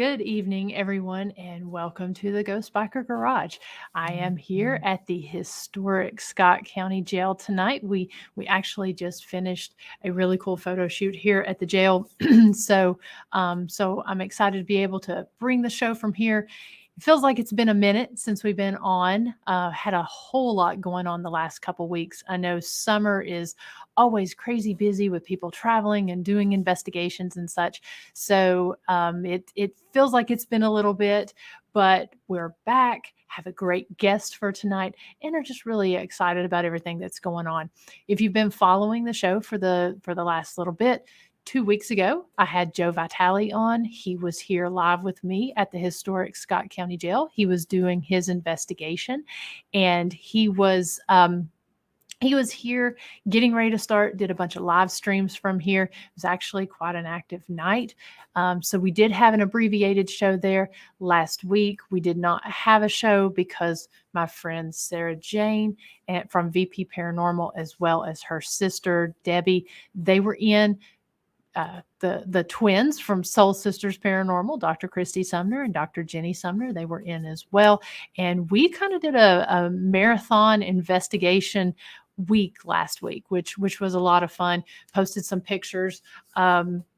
Good evening, everyone, and welcome to the Ghost Biker Garage. I am here at the historic Scott County Jail tonight. We actually just finished a really cool photo shoot here at the jail, so I'm excited to be able to bring the show from here. It feels like it's been a minute since we've been on. Had a whole lot going on the last couple weeks. I know summer is always crazy busy with people traveling and doing investigations and such. So it feels like it's been a little bit, but we're back. Have a great guest for tonight, and are just really excited about everything that's going on. If you've been following the show for the last little bit, 2 weeks ago, I had Joe Vitale on. He was here live with me at the historic Scott County Jail. He was doing his investigation, and he was here getting ready to start, did a bunch of live streams from here. It was actually quite an active night. So we did have an abbreviated show there last week. We did not have a show because my friend Sarah Jane from VP Paranormal, as well as her sister Debbie, they were in. The twins from Soul Sisters Paranormal, Dr. Christy Sumner and Dr. Jenny Sumner, they were in as well. And we kind of did a marathon investigation week last week, which was a lot of fun. Posted some pictures.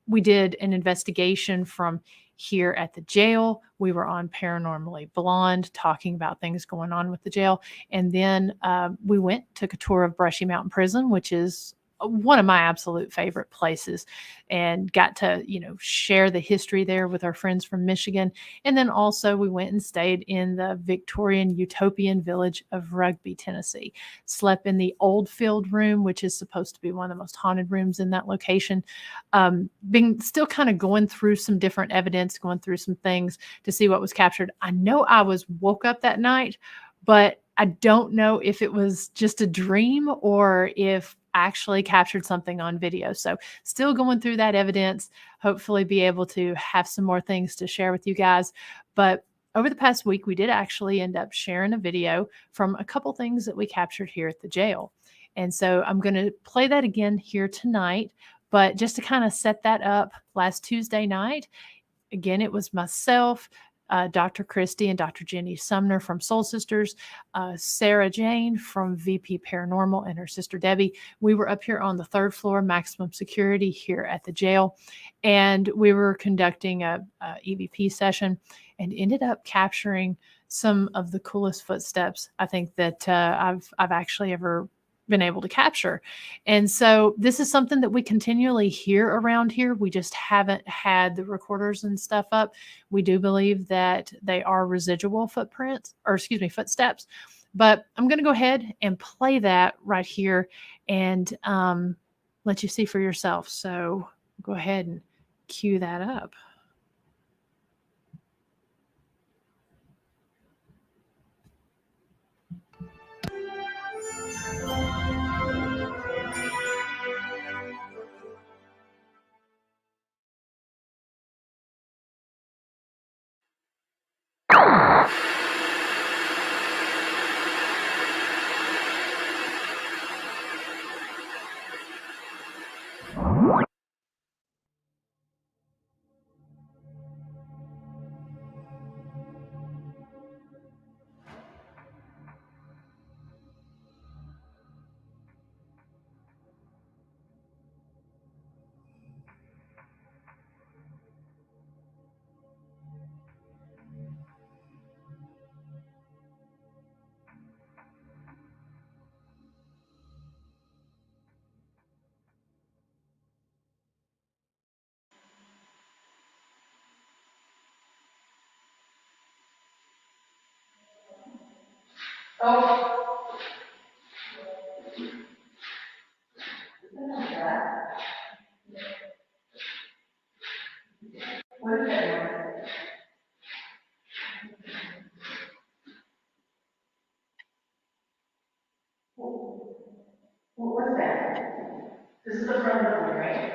We did an investigation from here at the jail. We were on Paranormally Blonde talking about things going on with the jail. And then we took a tour of Brushy Mountain Prison, which is one of my absolute favorite places, and got to, share the history there with our friends from Michigan. And then also we went and stayed in the Victorian utopian village of Rugby, Tennessee. Slept in the Old Field room, which is supposed to be one of the most haunted rooms in that location. Being still kind of going through some different evidence, going through some things to see what was captured. I know I was woke up that night, but I don't know if it was just a dream or if actually captured something on video. So still going through that evidence, hopefully be able to have some more things to share with you guys. But over the past week, we did actually end up sharing a video from a couple things that we captured here at the jail. And so I'm going to play that again here tonight. But just to kind of set that up, last Tuesday night, again, it was myself, Dr. Christy and Dr. Jenny Sumner from Soul Sisters, Sarah Jane from VP Paranormal, and her sister Debbie. We were up here on the third floor, maximum security here at the jail, and we were conducting a EVP session and ended up capturing some of the coolest footsteps I think that I've actually ever been able to capture. And so this is something that we continually hear around here. We just haven't had the recorders and stuff up. We do believe that they are residual footsteps. But I'm going to go ahead and play that right here and let you see for yourself. So go ahead and cue that up. Oh. What is that? What's that? This is the front of the building, right?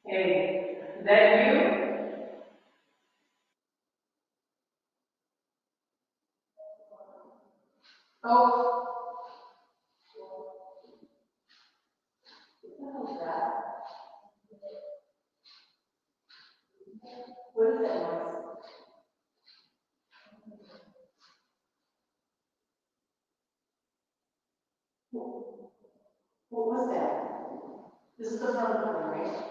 Hey, is that you? Oh. What was that? This is the front of the building, right?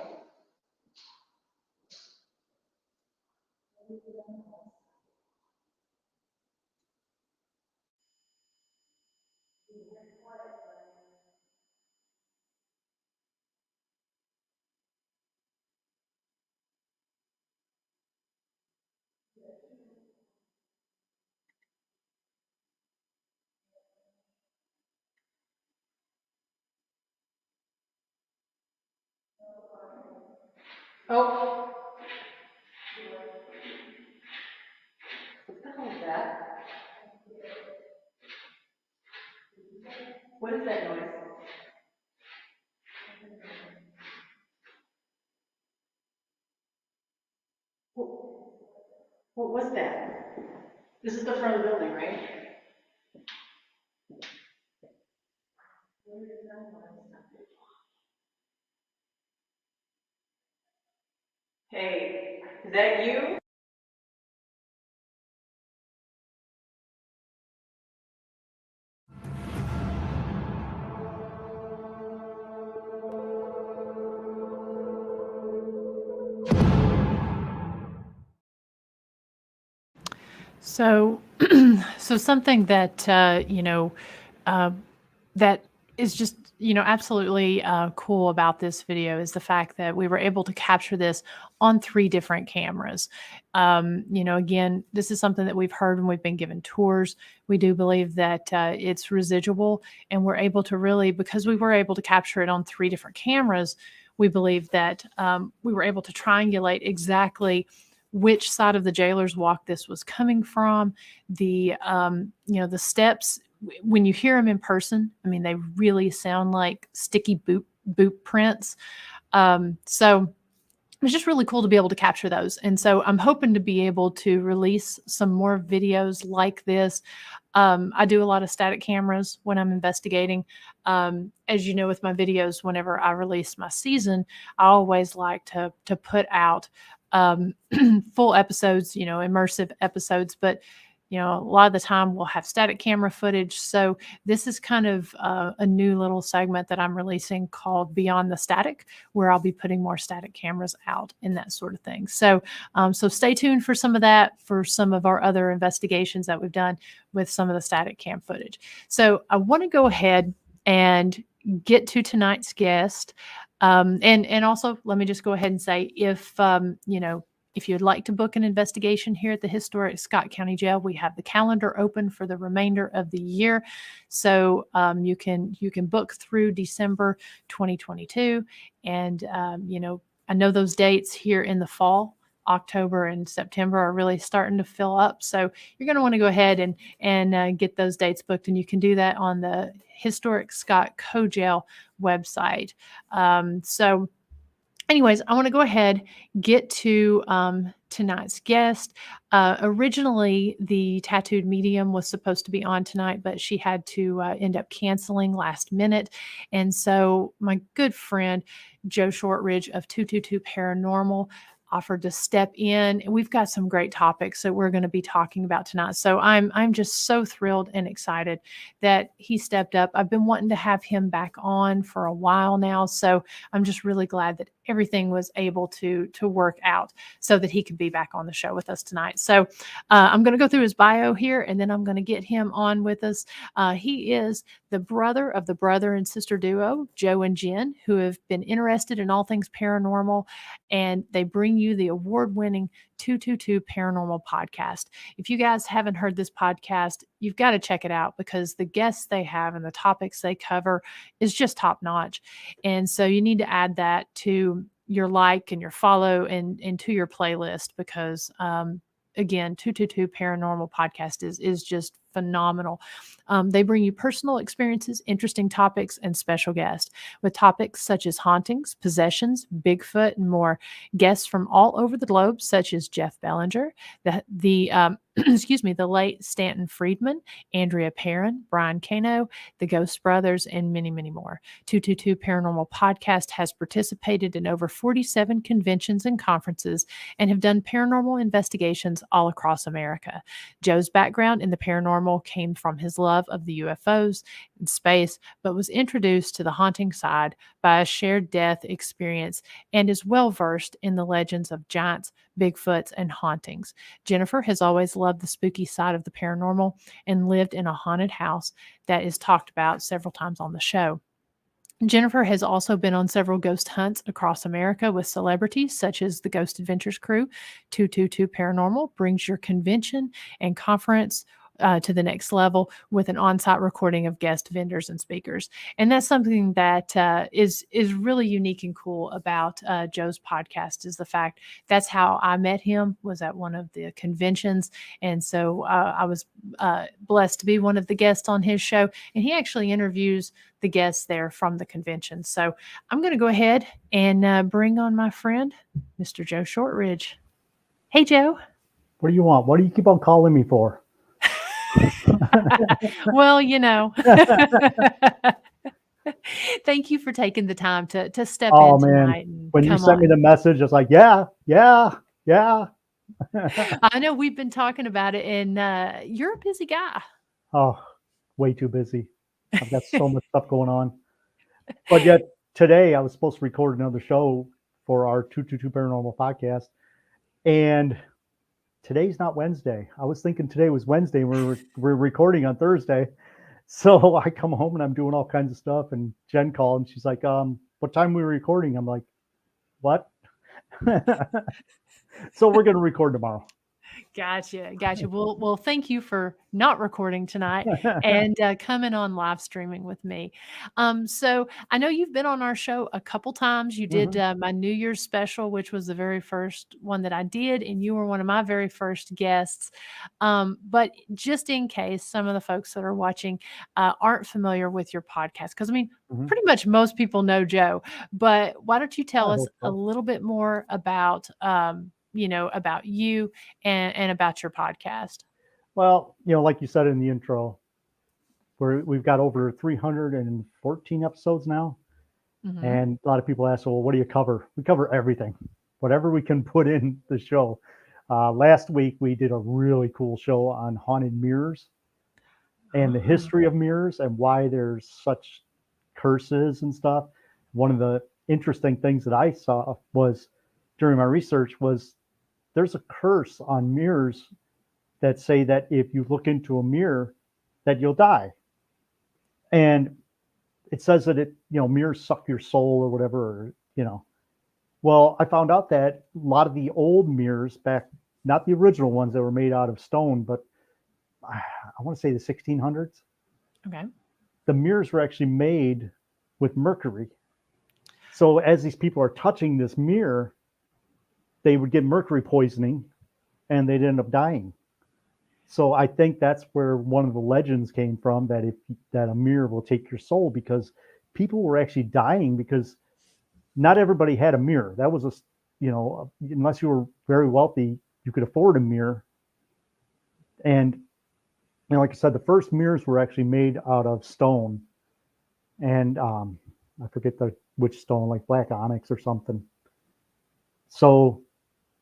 Oh, what the hell is that? What is that noise? What was that? This is the front of the building, right? Hey, is that you? So, so something that uh, that is just absolutely cool about this video is the fact that we were able to capture this on 3 different cameras. Again, this is something that we've heard when we've been given tours. We do believe that it's residual, and we're able to really, because we were able to capture it on 3 different cameras, we believe that we were able to triangulate exactly which side of the jailer's walk this was coming from. The steps, when you hear them in person, I mean, they really sound like sticky boot prints. So it was just really cool to be able to capture those. And so I'm hoping to be able to release some more videos like this. I do a lot of static cameras when I'm investigating. As you know, with my videos, whenever I release my season, I always like to put out full episodes, immersive episodes. But a lot of the time we'll have static camera footage. So this is kind of a new little segment that I'm releasing called Beyond the Static, where I'll be putting more static cameras out and that sort of thing. So, so stay tuned for some of that, for some of our other investigations that we've done with some of the static cam footage. So I want to go ahead and get to tonight's guest. And also, let me just go ahead and say, if you'd like to book an investigation here at the historic Scott County Jail, we have the calendar open for the remainder of the year. So you can book through December 2022. And, I know those dates here in the fall, October and September, are really starting to fill up. So you're going to want to go ahead and get those dates booked. And you can do that on the Historic Scott Co-Jail website. So anyways, I want to go ahead, get to tonight's guest. Originally, the tattooed medium was supposed to be on tonight, but she had to end up canceling last minute. And so my good friend, Joe Shortridge of 222 Paranormal, offered to step in. And we've got some great topics that we're going to be talking about tonight. So I'm just so thrilled and excited that he stepped up. I've been wanting to have him back on for a while now. So I'm just really glad that everything was able to work out so that he could be back on the show with us tonight. So I'm going to go through his bio here, and then I'm going to get him on with us. He is the brother of the brother and sister duo, Joe and Jen, who have been interested in all things paranormal, and they bring you the award-winning 222 Paranormal podcast. If you guys haven't heard this podcast, you've got to check it out, because the guests they have and the topics they cover is just top notch. And so you need to add that to your like and your follow and to your playlist, because again, 222 Paranormal podcast is just phenomenal. They bring you personal experiences, interesting topics, and special guests with topics such as hauntings, possessions, Bigfoot, and more. Guests from all over the globe, such as Jeff Bellinger, the excuse me, the late Stanton Friedman, Andrea Perrin, Brian Cano, the Ghost Brothers, and many, many more. 222 Paranormal Podcast has participated in over 47 conventions and conferences and have done paranormal investigations all across America. Joe's background in the paranormal came from his love of the UFOs and space, but was introduced to the haunting side by a shared death experience and is well versed in the legends of giants, Bigfoots, and hauntings. Jennifer has always loved the spooky side of the paranormal and lived in a haunted house that is talked about several times on the show. Jennifer has also been on several ghost hunts across America with celebrities such as the Ghost Adventures crew. 222 Paranormal brings your convention and conference to the next level with an on-site recording of guest vendors and speakers, and that's something that is really unique and cool about Joe's podcast. Is the fact that's how I met him, was at one of the conventions, and so I was blessed to be one of the guests on his show, and he actually interviews the guests there from the convention. So I'm going to go ahead and bring on my friend, Mr. Joe Shortridge. Hey, Joe. What do you want? What do you keep on calling me for? Well, thank you for taking the time to step in tonight. And when you sent me the message, it's like, yeah. I know we've been talking about it, and you're a busy guy. Oh, way too busy. I've got so much stuff going on. But yet today I was supposed to record another show for our 222 Paranormal podcast, and today's not Wednesday. I was thinking today was Wednesday. We're recording on Thursday. So I come home and I'm doing all kinds of stuff. And Jen called and she's like, what time are we recording? I'm like, what? So we're going to record tomorrow. Gotcha. Well, thank you for not recording tonight and coming on live streaming with me. So I know you've been on our show a couple times. You did my New Year's special, which was the very first one that I did, and you were one of my very first guests. But just in case some of the folks that are watching aren't familiar with your podcast, because I mean, pretty much most people know Joe, but why don't you tell us a little bit more about about you and about your podcast? Well, like you said in the intro, we've got over 314 episodes now. And a lot of people ask, well, what do you cover? We cover everything, whatever we can put in the show. Last week, we did a really cool show on haunted mirrors and the history of mirrors and why there's such curses and stuff. One of the interesting things that I saw was during my research was there's a curse on mirrors that say that if you look into a mirror, that you'll die. And it says that mirrors suck your soul or whatever, Well, I found out that a lot of the old mirrors back, not the original ones that were made out of stone, but I want to say the 1600s. Okay. The mirrors were actually made with mercury. So as these people are touching this mirror, they would get mercury poisoning and they'd end up dying. So I think that's where one of the legends came from, that that a mirror will take your soul, because people were actually dying because not everybody had a mirror. That was unless you were very wealthy, you could afford a mirror. And like I said, the first mirrors were actually made out of stone, and I forget which stone, like black onyx or something. So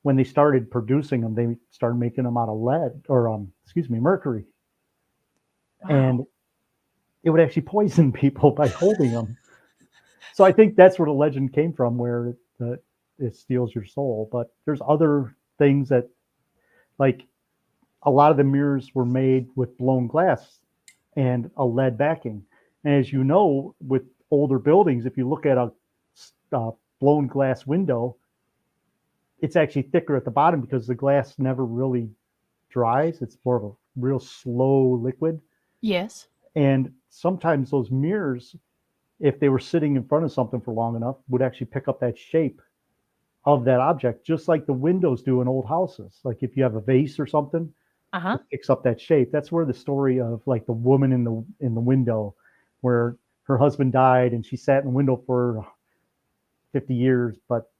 when they started producing them, they started making them out of lead or mercury. Wow. And it would actually poison people by holding them. So I think that's where the legend came from, where it steals your soul. But there's other things that, like, a lot of the mirrors were made with blown glass and a lead backing. And as you know, with older buildings, if you look at a blown glass window, it's actually thicker at the bottom because the glass never really dries. It's more of a real slow liquid. Yes. And sometimes those mirrors, if they were sitting in front of something for long enough, would actually pick up that shape of that object, just like the windows do in old houses. Like if you have a vase or something, it picks up that shape. That's where the story of, like, the woman in the window, where her husband died and she sat in the window for 50 years, but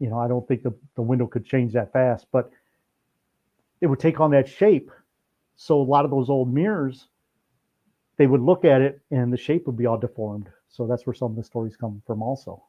I don't think the window could change that fast. But it would take on that shape. So a lot of those old mirrors, they would look at it and the shape would be all deformed. So that's where some of the stories come from also.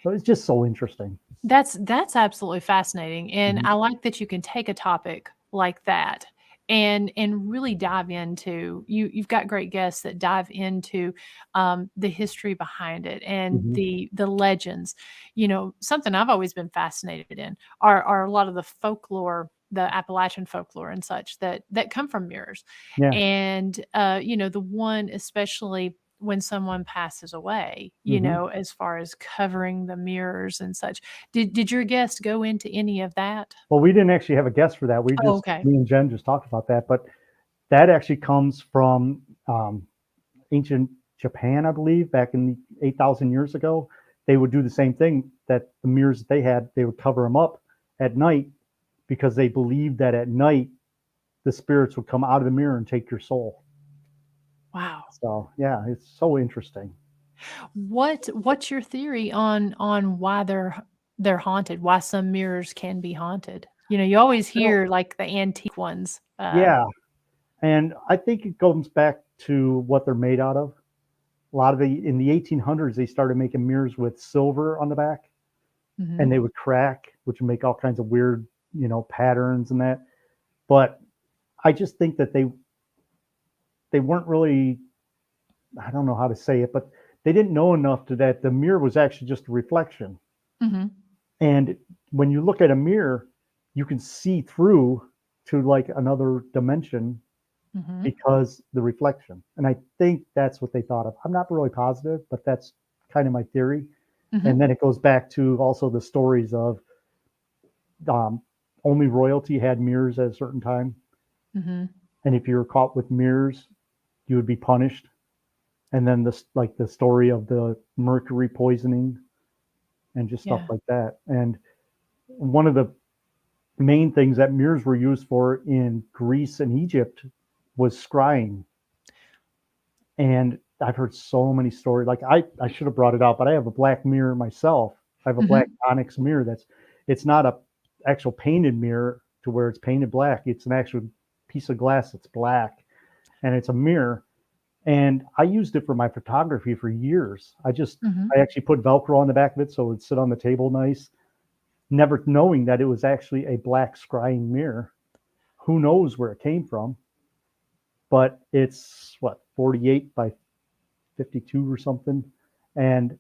So it's just so interesting. That's absolutely fascinating, and Mhm. I like that you can take a topic like that and really dive into you've got great guests that dive into the history behind it and Mhm. the legends. You know, something I've always been fascinated in are a lot of the folklore, the Appalachian folklore and such that come from mirrors. Yeah. And you know, the one especially when someone passes away, you Mhm. know, as far as covering the mirrors and such. Did your guest go into any of that? Well, we didn't actually have a guest for that. Oh, okay. Me and Jen just talked about that, but that actually comes from ancient Japan, I believe, back in 8,000 years ago. They would do the same thing, that the mirrors that they had, they would cover them up at night because they believed that at night the spirits would come out of the mirror and take your soul. Wow. So yeah, it's so interesting. What's your theory on why they're haunted? Why some mirrors can be haunted? You know, you always You know, hear like the antique ones. yeah, and I think it goes back to what they're made out of. A lot of the in the 1800s they started making mirrors with silver on the back, and Mhm, they would crack, which would make all kinds of weird, patterns and that. But I just think that they weren't really, I don't know how to say it, but they didn't know enough to that the mirror was actually just a reflection. mhm, And when you look at a mirror, you can see through to like another dimension mhm, because the reflection. And I think that's what they thought of. I'm not really positive, but that's kind of my theory. mhm, And then it goes back to also the stories of um, only royalty had mirrors at a certain time. mhm. And if you were caught with mirrors, you would be punished. And then this, like the story of the mercury poisoning and just stuff Yeah. like that. And one of the main things that mirrors were used for in Greece and Egypt was scrying. And I've heard so many stories. Like I should have brought it out, but I have a black mirror myself. I have a black Mhm. onyx mirror it's not a actual painted mirror to where it's painted black. It's an actual piece of glass that's black and it's a mirror. And I used it for my photography for years. Mhm. I actually put Velcro on the back of it so it would sit on the table nice, never knowing that it was actually a black scrying mirror. Who knows where it came from? But it's what 48 by 52 or something, and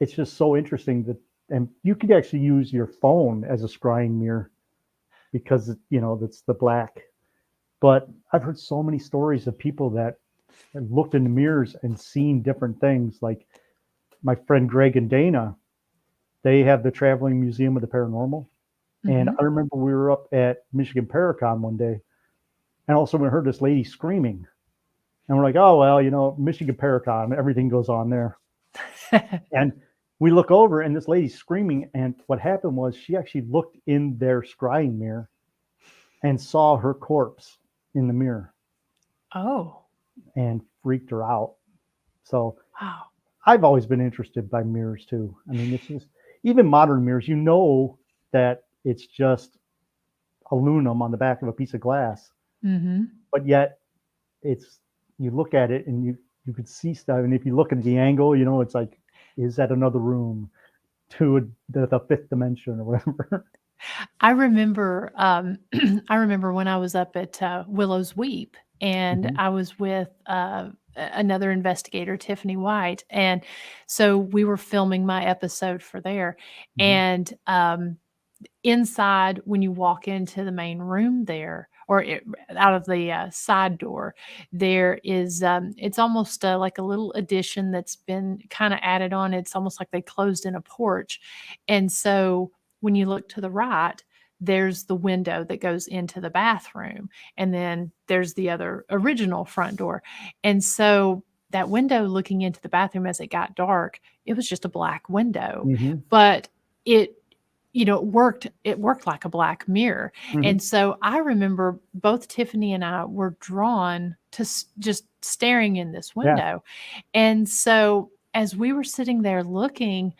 it's just so interesting that, and you could actually use your phone as a scrying mirror because that's the black. But I've heard so many stories of people that have looked in the mirrors and seen different things. Like my friend Greg and Dana, they have the Traveling Museum of the Paranormal. And Mhm. I remember we were up at Michigan Paracon one day, and also we heard this lady screaming. And we're like, oh, well, Michigan Paracon, everything goes on there. And we look over, and this lady's screaming. And what happened was she actually looked in their scrying mirror and saw her corpse in the mirror Oh, and freaked her out. So wow. I've always been interested by mirrors too. I mean, it's just even modern mirrors, that it's just aluminum on the back of a piece of glass, Mhm. but yet it's you look at it and you could see stuff. And if you look at the angle, it's like, is that another room to the fifth dimension or whatever? I remember, I remember when I was up at Willow's Weep, and Hmm. I was with another investigator, Tiffany White, and so we were filming my episode for there. Hmm. And inside, when you walk into the main room there, or out of the side door, there is it's almost like a little addition that's been kind of added on. It's almost like they closed in a porch, and so when you look to the right, there's the window that goes into the bathroom, and then there's the other original front door. And so that window looking into the bathroom, as it got dark, it was just a black window, Hmm. but it it worked like a black mirror. Hmm. And so I remember both Tiffany and I were drawn to just staring in this Yeah. window. And so as we were sitting there looking,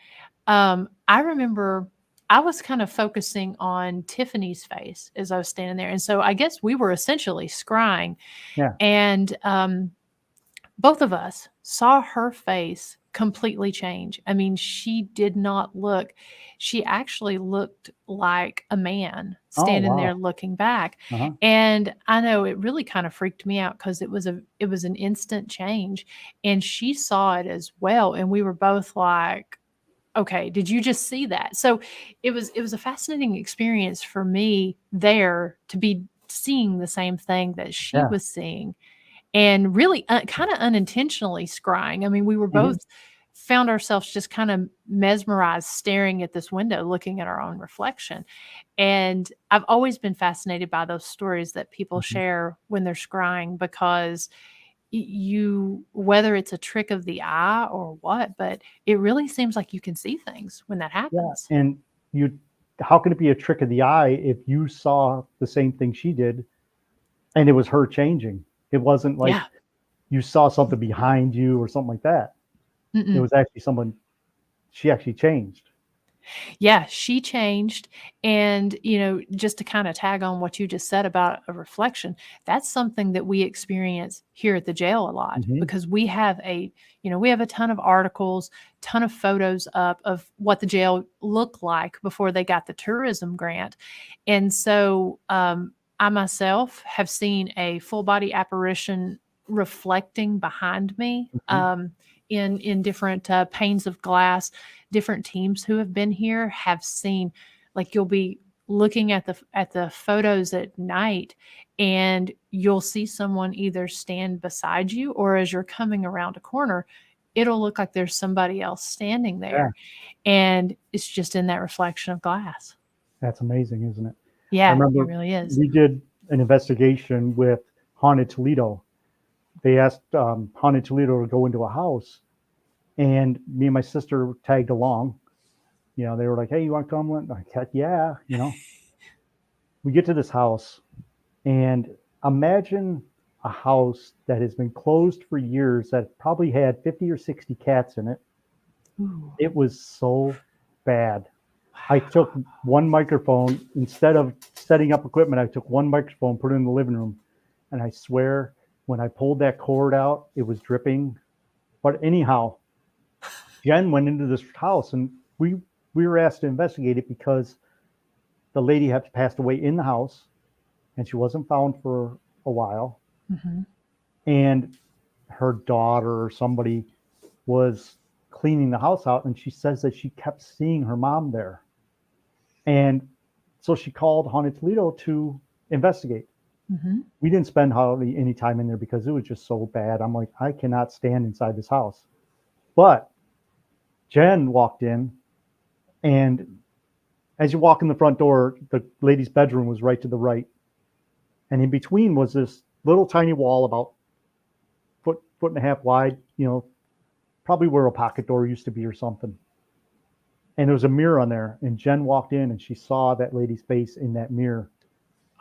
I remember I was kind of focusing on Tiffany's face as I was standing there. And so I guess we were essentially scrying. Yeah. And both of us saw her face completely change. I mean, she did not look, she actually looked like a man Oh, standing there wow. looking back. Uh-huh. And I know it really kind of freaked me out because it was an instant change, and she saw it as well. And we were both like, okay, did you just see that? So it was a fascinating experience for me there to be seeing the same thing that she Yeah. was seeing, and really kind of unintentionally scrying. I mean, we were Mhm. both found ourselves just kind of mesmerized staring at this window looking at our own reflection. And I've always been fascinated by those stories that people Mhm. share when they're scrying, because you, whether it's a trick of the eye or what, but it really seems like you can see things when that Yeah. happens. And you, how can it be a trick of the eye if you saw the same thing she did and it was her changing? It wasn't like Yeah. you saw something behind you or something like that. It Mm-mm. was actually someone, she actually changed. Yeah, she changed. And, just to kind of tag on what you just said about a reflection, that's something that we experience here at the jail a lot, Mhm. because we have a ton of articles, ton of photos up of what the jail looked like before they got the tourism grant. And so, I myself have seen a full body apparition reflecting behind me, Mhm. in different panes of glass. Different teams who have been here have seen, like, you'll be looking at the photos at night, and you'll see someone either stand beside you, or as you're coming around a corner, it'll look like there's somebody else standing Yeah. there, and it's just in that reflection of glass. That's amazing, isn't it? I Yeah, it remember really is. we did an investigation with Haunted Toledo. They asked Haunted Toledo to go into a house, and me and my sister tagged along. They were like, "Hey, you want to come?" I'm like, "Heck yeah!" We get to this house, and imagine a house that has been closed for years that probably had 50 or 60 cats in it. Ooh, It was so bad. I took wow. one microphone instead of setting up equipment. I took one microphone, put it in the living room, and I swear when I pulled that cord out, it was dripping. But anyhow, Jen went into this house, and we were asked to investigate it because the lady had passed away in the house, and she wasn't found for a while. Mhm. And her daughter or somebody was cleaning the house out, and she says that she kept seeing her mom there. And so she called Haunted Toledo to investigate. Mhm. We didn't spend hardly any time in there because it was just so bad. I'm like, I cannot stand inside this house. But Jen walked in, and as you walk in the front door, the lady's bedroom was right to the right. And in between was this little tiny wall about foot and a half wide, probably where a pocket door used to be or something. And there was a mirror on there. And Jen walked in and she saw that lady's face in that mirror.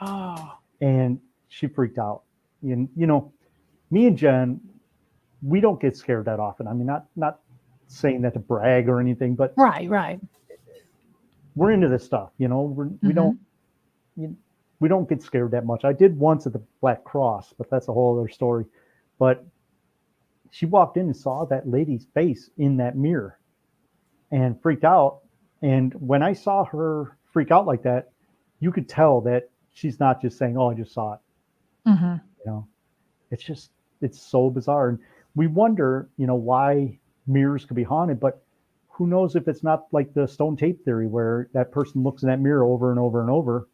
Oh, And she freaked out. And me and Jen, we don't get scared that often. I mean, not saying that to brag or anything, but right, right. we're into this stuff. We don't Mhm. we don't get scared that much. I did once at the Black Cross, but that's a whole other story. But she walked in and saw that lady's face in that mirror and freaked out. And when I saw her freak out like that, you could tell that she's not just saying, "Oh, I just saw it." Mhm. You know, it's just it's so bizarre, and we wonder, why mirrors could be haunted, but who knows if it's not like the stone tape theory where that person looks in that mirror over and over and over,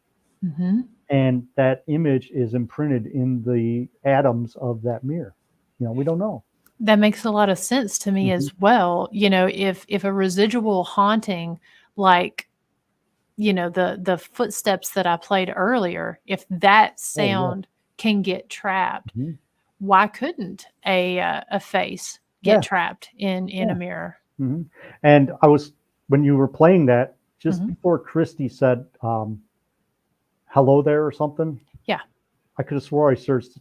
Mhm. and that image is imprinted in the atoms of that mirror. We don't know. That makes a lot of sense to me Hmm. as well. If a residual haunting, like, the footsteps that I played earlier, if that Oh yeah. sound can get trapped, Hmm. why couldn't a face get Yeah. trapped in a Yeah. mirror? Hmm. And when you were playing that, just Mhm. before Christy said hello there or something, Yeah. I could have swore I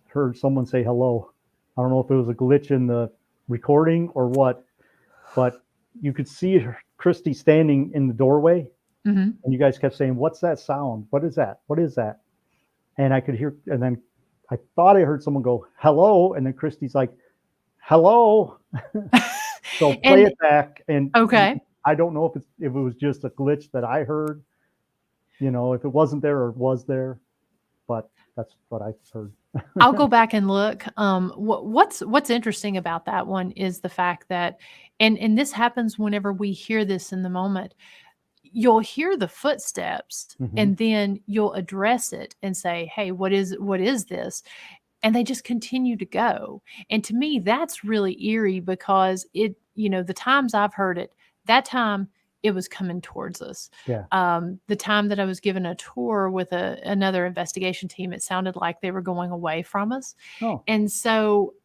heard someone say hello. I don't know if it was a glitch in the recording or what, but you could see Christy standing in the doorway, Mm-hmm. And you guys kept saying, "What's that sound? What is that? What is that?" And I could hear, and then I thought I heard someone go, "Hello," and then Christy's like, "Hello." So play And it back, and okay. I don't know if it was just a glitch that I heard, if it wasn't there or was there, but that's what I heard. I'll go back and look. What's interesting about that one is the fact that, and this happens whenever we hear this in the moment. You'll hear the footsteps, Mm-hmm. and then you'll address it and say, "Hey, what is this?" And they just continue to go. And to me, that's really eerie because the times I've heard it, that time it was coming towards us. Yeah. The time that I was given a tour with another investigation team, it sounded like they were going away from us. Oh. And so,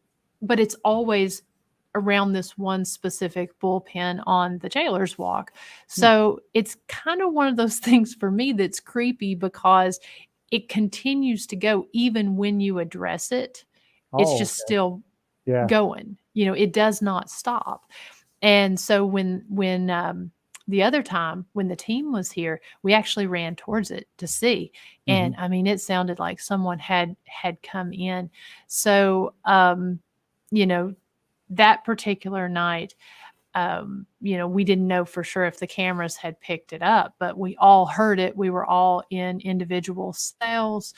but it's always around this one specific bullpen on the Jailer's Walk. So it's kind of one of those things for me that's creepy because it continues to go even when you address it. It's Oh. just still Yeah. going. It does not stop. And so when the other time when the team was here, we actually ran towards it to see. Mm-hmm. And I mean, it sounded like someone had come in. So you know, that particular night, we didn't know for sure if the cameras had picked it up, but we all heard it. We were all in individual cells.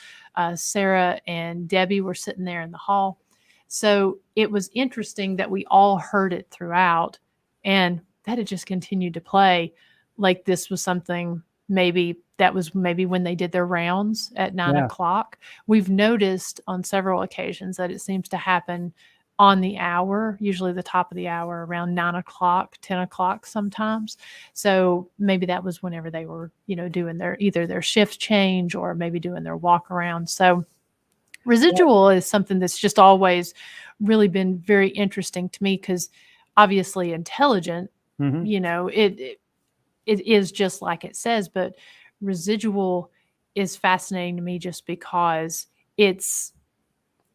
Sarah and Debbie were sitting there in the hall. So it was interesting that we all heard it throughout, and that had just continued to play like this was something maybe that was maybe when they did their rounds at 9 o'clock. We've noticed on several occasions that it seems to happen on the hour, usually the top of the hour around 9 o'clock, 10 o'clock sometimes. So maybe that was whenever they were, doing either their shift change or maybe doing their walk around. So Residual is something that's just always really been very interesting to me because obviously intelligent, Mm-hmm. it is just like it says, but Residual is fascinating to me just because it's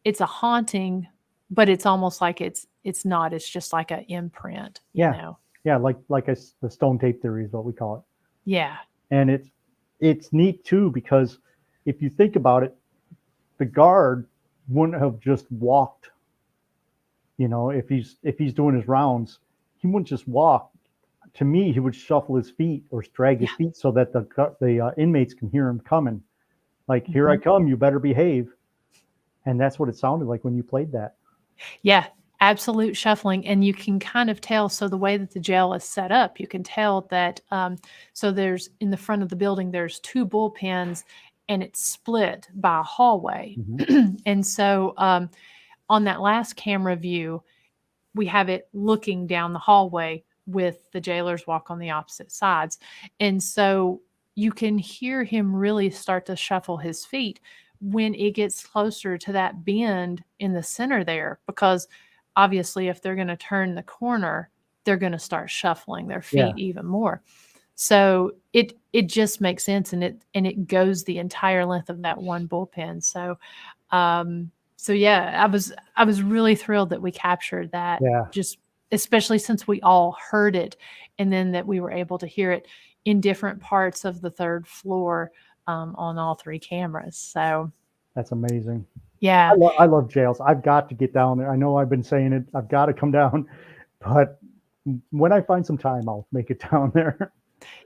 a haunting, but it's almost like it's not. It's just like an imprint, Yeah. Yeah. Like the stone tape theory is what we call it. Yeah. And it's neat too, because if you think about it, the guard wouldn't have just walked. If he's doing his rounds, he wouldn't just walk. To me, he would shuffle his feet or drag his Yeah. feet so that the inmates can hear him coming. Like, here I Mhm. come, you better behave. And that's what it sounded like when you played that. Yeah, absolute shuffling, and you can kind of tell. So the way that the jail is set up, you can tell that. So there's in the front of the building, there's two bullpens, and it's split by a hallway. Mm-hmm. And so on that last camera view, we have it looking down the hallway with the Jailer's Walk on the opposite sides. And so you can hear him really start to shuffle his feet when it gets closer to that bend in the center there, because obviously if they're going to turn the corner, they're going to start shuffling their Yeah. feet even more. So it just makes sense, and it goes the entire length of that one bullpen. So yeah, I was really thrilled that we captured that, Yeah. just especially since we all heard it, and then that we were able to hear it in different parts of the third floor on all three cameras. So That's amazing. yeah, I love jails. I've got to get down there. I know I've been saying it. I've got to come down, but when I find some time, I'll make it down there.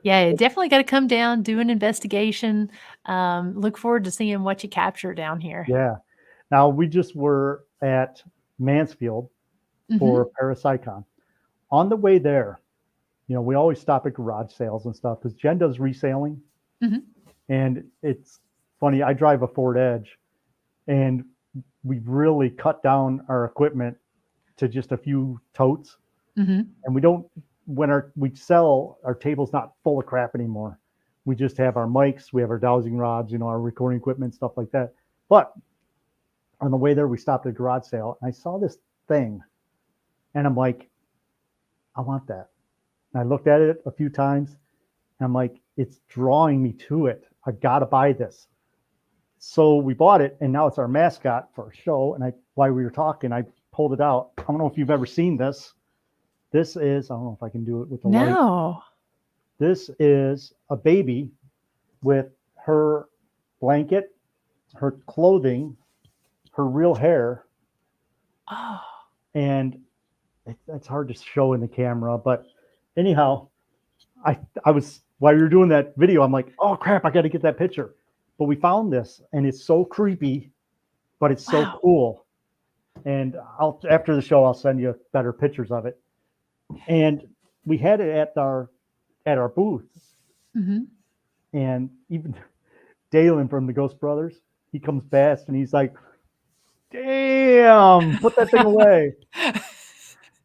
yeah, you definitely got to come down, do an investigation. Look forward to seeing what you capture down here. Yeah. Now, we just were at Mansfield Hmm. for Parapsychon. On the way there, we always stop at garage sales and stuff because Jen does reselling. Hmm. And it's funny, I drive a Ford Edge, and we've really cut down our equipment to just a few totes. Hmm. And we don't, when we sell, our table's not full of crap anymore. We just have our mics, we have our dowsing rods, our recording equipment, stuff like that. But on the way there, we stopped at a garage sale, and I saw this thing, and I'm like, I want that. And I looked at it a few times, and I'm like, it's drawing me to it. I gotta buy this. So we bought it, and now it's our mascot for a show. And while we were talking, I pulled it out. I don't know if you've ever seen this. This is, I don't know if I can do it with the light. No. This is a baby with her blanket, her clothing, her real hair, Oh, and it's hard to show in the camera. But anyhow, I was while you were doing that video, I'm like, oh crap, I got to get that picture. But we found this, and it's so creepy, but it's so wow. cool. And I'll after the show, I'll send you better pictures of it. And we had it at our booth, Hmm. and even Dalen from the Ghost Brothers, he comes past and he's like, "Damn, put that thing away."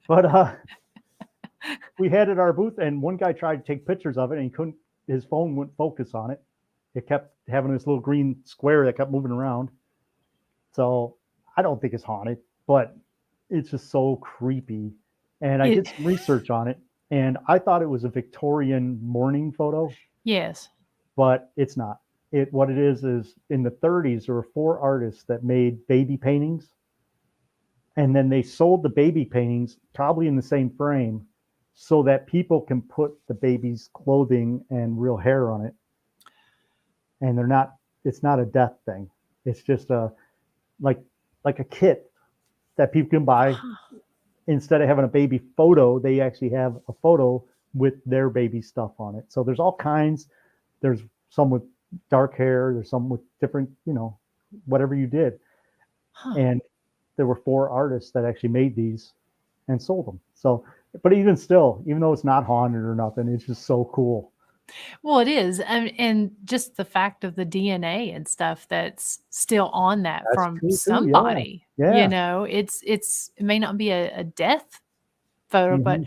But we had it at our booth, and one guy tried to take pictures of it, and he couldn't. His phone wouldn't focus on it. It kept having this little green square that kept moving around. So I don't think it's haunted, but it's just so creepy. And I It, did some research on it, and I thought it was a Victorian morning photo, yes. but it's not. It what it is in the 30s there were four artists that made baby paintings, and then they sold the baby paintings probably in the same frame so that people can put the baby's clothing and real hair on it, and they're not it's not a death thing. It's just a like like a kit that people can buy. Instead of having a baby photo, they actually have a photo with their baby stuff on it. So there's all kinds. There's some with dark hair. There's some with different, whatever you did. Huh. And there were four artists that actually made these and sold them. So, but even still, even though it's not haunted or nothing, it's just so cool. Well, it is. And just the fact of the DNA and stuff that's still on that That's from true too. Yeah. somebody, Yeah. it may not be a death photo, but Hmm.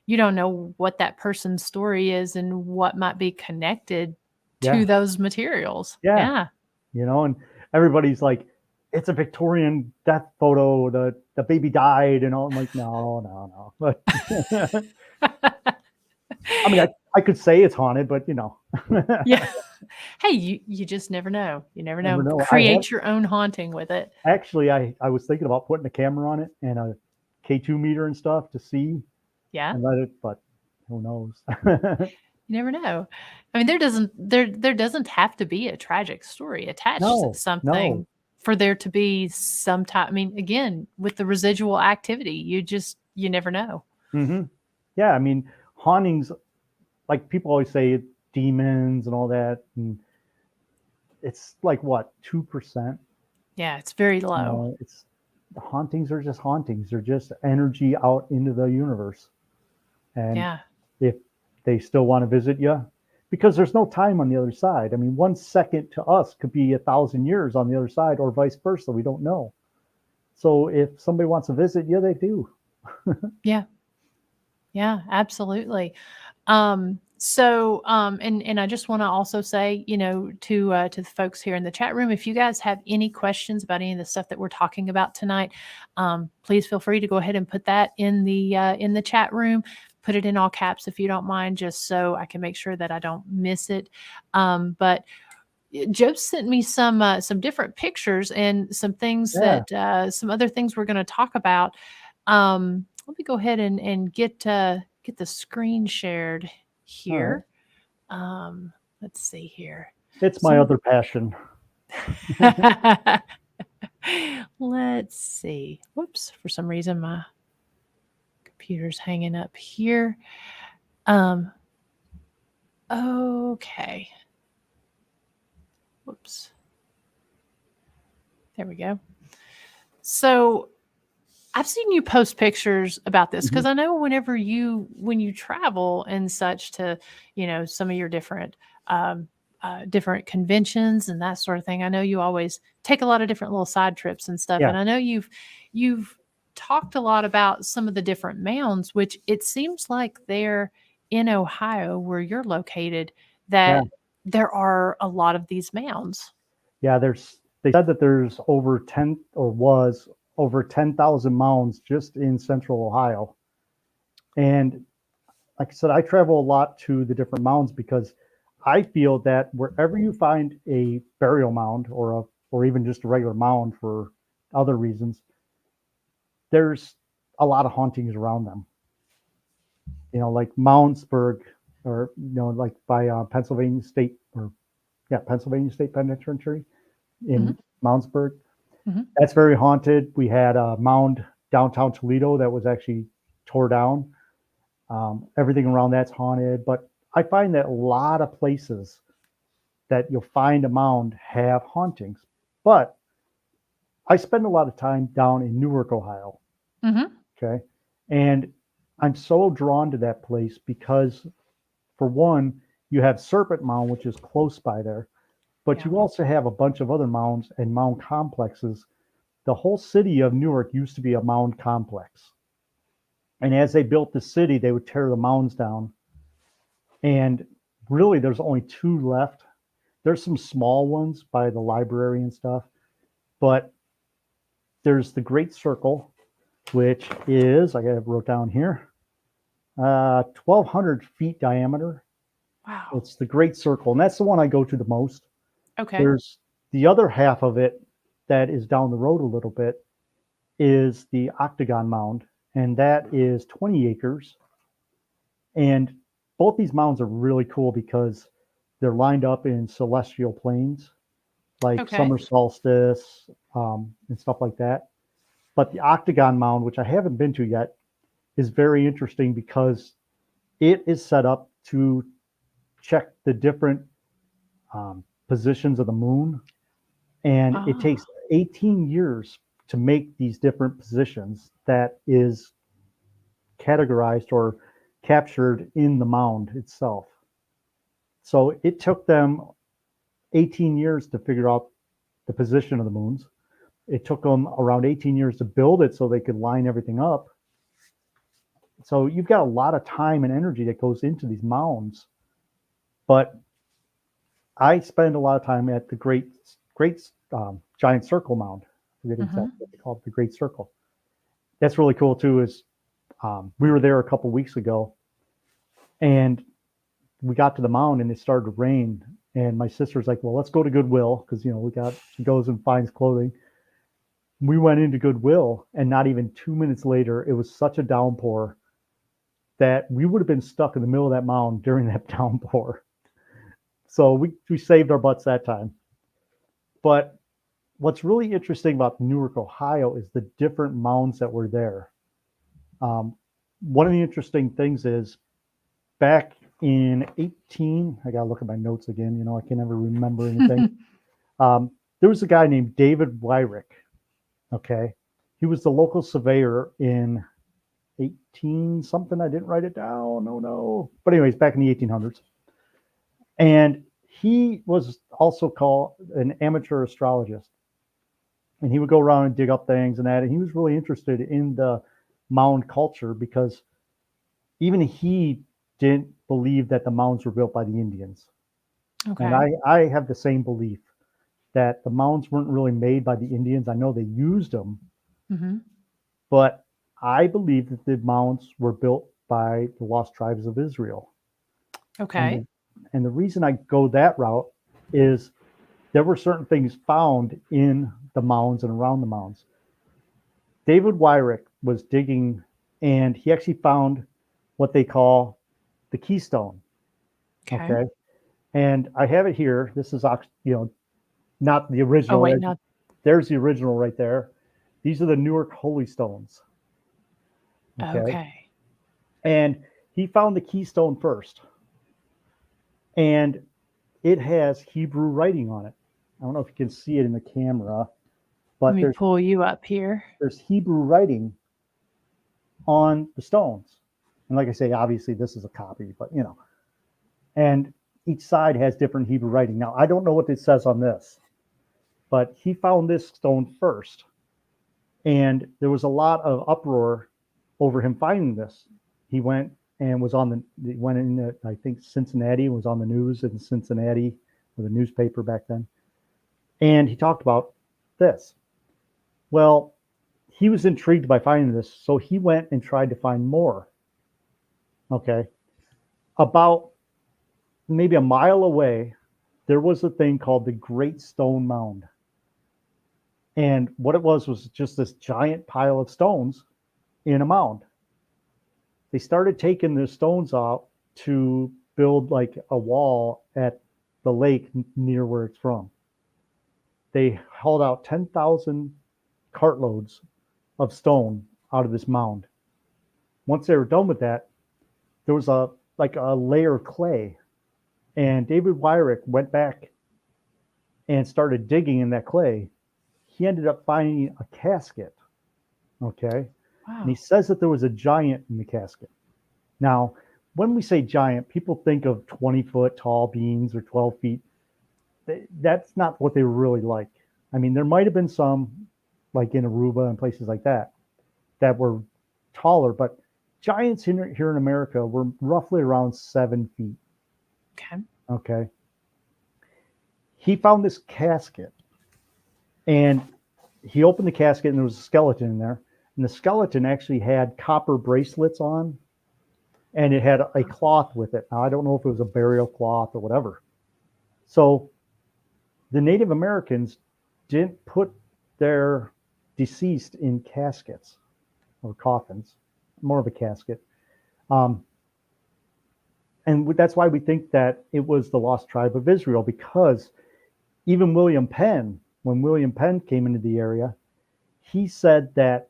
you don't know what that person's story is and what might be connected to Yeah. those materials. Yeah. Yeah. And everybody's like, it's a Victorian death photo. The baby died and all. I'm like, no, no, no. But I mean, I could say it's haunted, but Yeah. Hey, you just never know. You never never know. know. I have Create your own haunting with it. actually, I was thinking about putting a camera on it and a K2 meter and stuff to see Yeah. and let it, but who knows? You never know. I mean, there doesn't have to be a tragic story attached to No, no. something for there to be some type. I mean, again, with the residual activity, you never know. Hmm. Yeah, I mean, hauntings, like people always say, demons and all that, and it's like what 2%. Yeah, it's very low. It's the hauntings are just hauntings. They're just energy out into the universe. And Yeah. if they still want to visit you, because there's no time on the other side. I mean, 1 second to us could be 1,000 years on the other side, or vice versa. We don't know. So if somebody wants to visit you, they do. Yeah. Yeah, absolutely. And I just want to also say, to the folks here in the chat room, if you guys have any questions about any of the stuff that we're talking about tonight, please feel free to go ahead and put that in the chat room. Put it in all caps if you don't mind, just so I can make sure that I don't miss it. But Joe sent me some different pictures and some things Yeah. that some other things we're going to talk about. Let me go ahead and get the screen shared All right. here. Let's see here. It's my So other passion. let's see. Whoops, for some reason my computer's hanging up here. Okay. Whoops. There we go. So I've seen you post pictures about this Mhm. because I know when you travel and such to, some of your different conventions and that sort of thing. I know you always take a lot of different little side trips and stuff. Yeah. And I know you've talked a lot about some of the different mounds, which it seems like they're in Ohio where you're located, Yeah. that there are a lot of these mounds. Yeah. They said that there's over 10 or was over 10,000 mounds just in central Ohio. And like I said, I travel a lot to the different mounds because I feel that wherever you find a burial mound or even just a regular mound for other reasons, there's a lot of hauntings around them. Like Moundsburg. or like by Pennsylvania State, or yeah, Pennsylvania State Penitentiary Hmm. in Moundsburg. Hmm. That's very haunted. We had a mound downtown Toledo that was actually tore down. Everything around that's haunted, but I find that a lot of places that you'll find a mound have hauntings. But I spend a lot of time down in Newark, Ohio. Hmm. Okay. And I'm so drawn to that place because, for one, you have Serpent Mound, which is close by there, but Yeah. you also have a bunch of other mounds and mound complexes. The whole city of Newark used to be a mound complex. And as they built the city, they would tear the mounds down. And really, there's only two left. There's some small ones by the library and stuff, but there's the Great Circle, which is, I got it wrote down here, 1,200 feet diameter. Wow. It's the Great Circle, and that's the one I go to the most. Okay. There's the other half of it that is down the road a little bit is the Octagon Mound, and that is 20 acres. And both these mounds are really cool because they're lined up in celestial planes, like Okay. summer solstice and stuff like that. But the Octagon Mound, which I haven't been to yet, is very interesting because it is set up to check the different positions of the moon. And it Ah. takes 18 years to make these different positions that is categorized or captured in the mound itself. So it took them 18 years to figure out the position of the moons. It took them around 18 years to build it so they could line everything up. So you've got a lot of time and energy that goes into these mounds. But I spend a lot of time at the great giant circle mound. I forget exactly Hmm. what they call it, the Great Circle. That's really cool too. Is we were there a couple weeks ago, and we got to the mound and it started to rain. And my sister's like, "Well, let's go to Goodwill because we got." She goes and finds clothing. We went into Goodwill, and not even 2 minutes later, it was such a downpour that we would have been stuck in the middle of that mound during that downpour. So we saved our butts that time. But what's really interesting about Newark, Ohio, is the different mounds that were there. Um, One of the interesting things is back in 18, I got to look at my notes again. I can never remember anything. There was a guy named David Wyrick. Okay. He was the local surveyor in 18 something. I didn't write it down. No, no. But, anyways, back in the 1800s. And he was also called an amateur astrologist. And he would go around and dig up things and that. And he was really interested in the mound culture because even he didn't believe that the mounds were built by the Indians. And Okay. I have the same belief that the mounds weren't really made by the Indians. I know they used them, Hmm. but I believe that the mounds were built by the lost tribes of Israel. And Okay. the reason I go that route is there were certain things found in the mounds and around the mounds. David Wyrick was digging, and he actually found what they call the keystone. Okay. Okay, and I have it here. This is not the Oh, original. wait, not. There's the original right there. These are the Newark Holy Stones. Okay, Okay. and he found the keystone first, and it has Hebrew writing on it. I don't know if you can see it in the camera, Let but me pull you up here. there's Hebrew writing on the stones. And like I say, obviously this is a copy, but and each side has different Hebrew writing. Now, I don't know what it says on this, but he found this stone first. And there was a lot of uproar over him finding this. He went and was on went in, I think, Cincinnati, was on the news in Cincinnati with a newspaper back then. And he talked about this. Well, he was intrigued by finding this, so he went and tried to find more. Okay. About maybe a mile away, there was a thing called the Great Stone Mound. And what it was just this giant pile of stones in a mound. They started taking the stones out to build like a wall at the lake near where it's from. They hauled out 10,000 cartloads of stone out of this mound. Once they were done with that, there was a layer of clay, and David Wyrick went back and started digging in that clay. He ended up finding a casket. Okay. Wow. And he says that there was a giant in the casket. Now, when we say giant, people think of 20-foot tall beings or 12 feet. That's not what they were really like. I mean, there might have been some, like in Aruba and places like that, that were taller, but giants here in America were roughly around 7 feet. Okay. Okay. He found this casket, and he opened the casket, and there was a skeleton in there. And the skeleton actually had copper bracelets on, and it had a cloth with it. Now, I don't know if it was a burial cloth or whatever. So the Native Americans didn't put their deceased in caskets or coffins, more of a casket. And that's why we think that it was the lost tribe of Israel, because even William Penn, when William Penn came into the area, he said that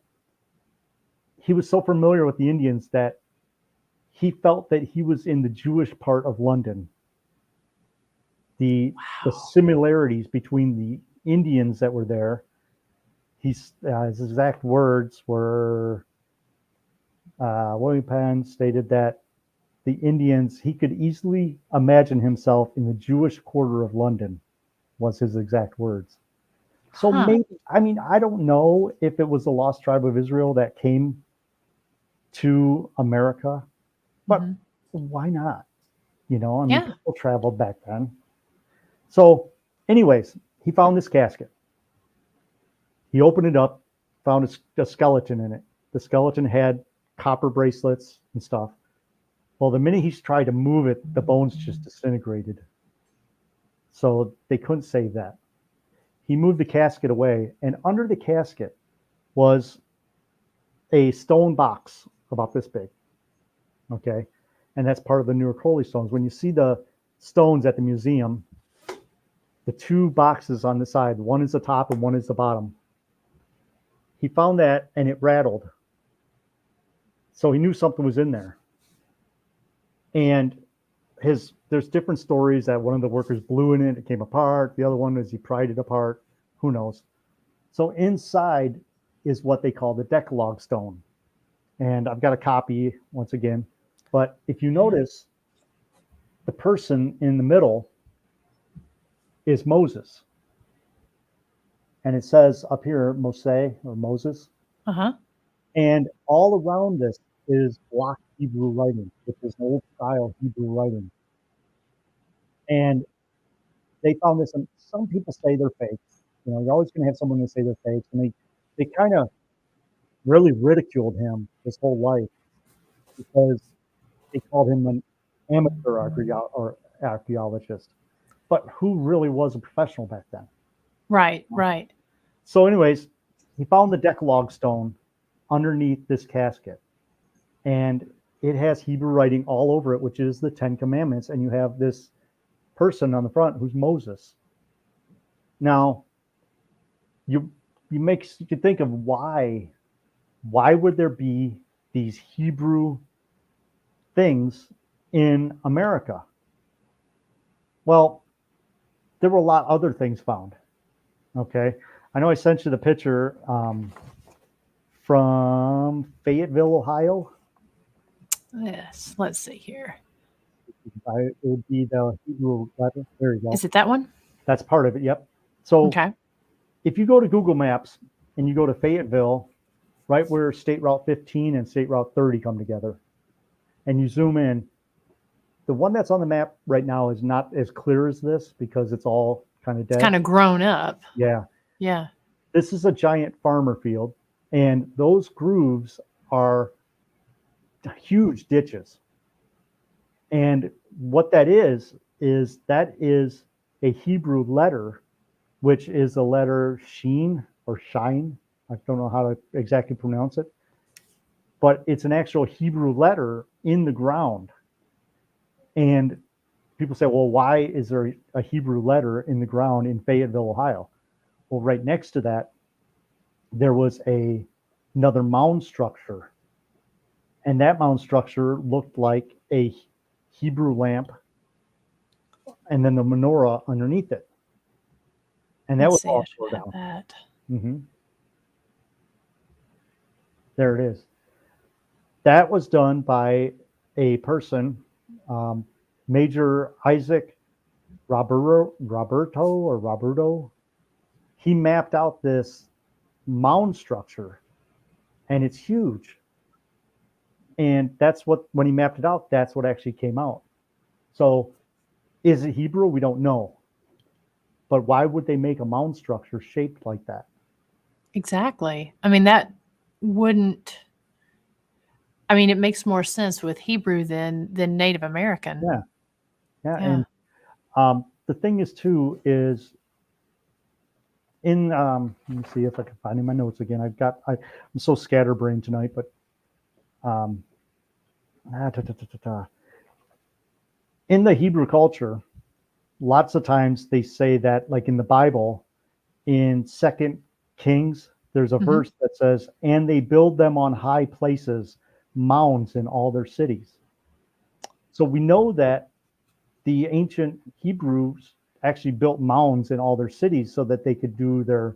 he was so familiar with the Indians that he felt that he was in the Jewish part of London. The similarities between the Indians that were there, his exact words were, William Penn stated that the Indians, he could easily imagine himself in the Jewish quarter of London, was his exact words. So maybe, I mean, I don't know if it was the lost tribe of Israel that came to America, but why not? You know, I mean, people traveled back then. So anyways, he found this casket. He opened it up, found a skeleton in it. The skeleton had copper bracelets and stuff. Well, the minute he tried to move it, the bones just disintegrated. So they couldn't save that. He moved the casket away, and under the casket was a stone box about this big. Okay. And that's part of the Newark Holy Stones. When you see the stones at the museum, the two boxes on the side, one is the top and one is the bottom. He found that and it rattled. So he knew something was in there. And there's different stories that one of the workers blew in it, it came apart. The other one is he pried it apart. Who knows? So inside is what they call the Decalogue stone. And I've got a copy once again. But if you notice, the person in the middle is Moses. And it says up here, Mose or Moses. And all around this is block Hebrew writing, which is an old style Hebrew writing. And they found this, and some people say they're fakes. You know, you're always going to have someone who say they're fakes. And they kind of really ridiculed him his whole life because they called him an amateur archaeologist. But who really was a professional back then? Right, right. So anyways, he found the Decalogue stone underneath this casket. And it has Hebrew writing all over it, which is the 10 Commandments. And you have this person on the front who's Moses. Now, you think of why would there be these Hebrew things in America? Well, there were a lot of other things found. Okay. I know I sent you the picture from Fayetteville, Ohio. Yes. Let's see here. It would be the Hebrew letter. There you go. Is it that one? That's part of it. Yep. So if you go to Google Maps and you go to Fayetteville, right where State Route 15 and State Route 30 come together, and you zoom in, the one that's on the map right now is not as clear as this because it's all kind of dead. It's kind of grown up. Yeah. Yeah. This is a giant farmer field, and those grooves are huge ditches. And what that is a Hebrew letter, which is the letter Sheen or Shine. I don't know how to exactly pronounce it, but it's an actual Hebrew letter in the ground. And people say, well, why is there a Hebrew letter in the ground in Fayetteville, Ohio? Well, right next to that, there was another mound structure. And that mound structure looked like a Hebrew lamp and then the menorah underneath it. And that was Let's see. I all should tore have down. that. Mm-hmm. There it is. That was done by a person, um, Major Isaac Roberto. He mapped out this mound structure, and it's huge. And that's what, when he mapped it out, that's what actually came out. So, is it Hebrew? We don't know. But why would they make a mound structure shaped like that? Exactly. I mean, that wouldn't. I mean, it makes more sense with Hebrew than Native American. Yeah, yeah. Yeah. And the thing is, too, is in let me see if I can find in my notes again. I'm so scatterbrained tonight, but um, in the Hebrew culture, lots of times they say that, like in the Bible, in Second Kings, there's a Mm-hmm. verse that says, "And they build them on high places, mounds in all their cities." So we know that the ancient Hebrews actually built mounds in all their cities so that they could do their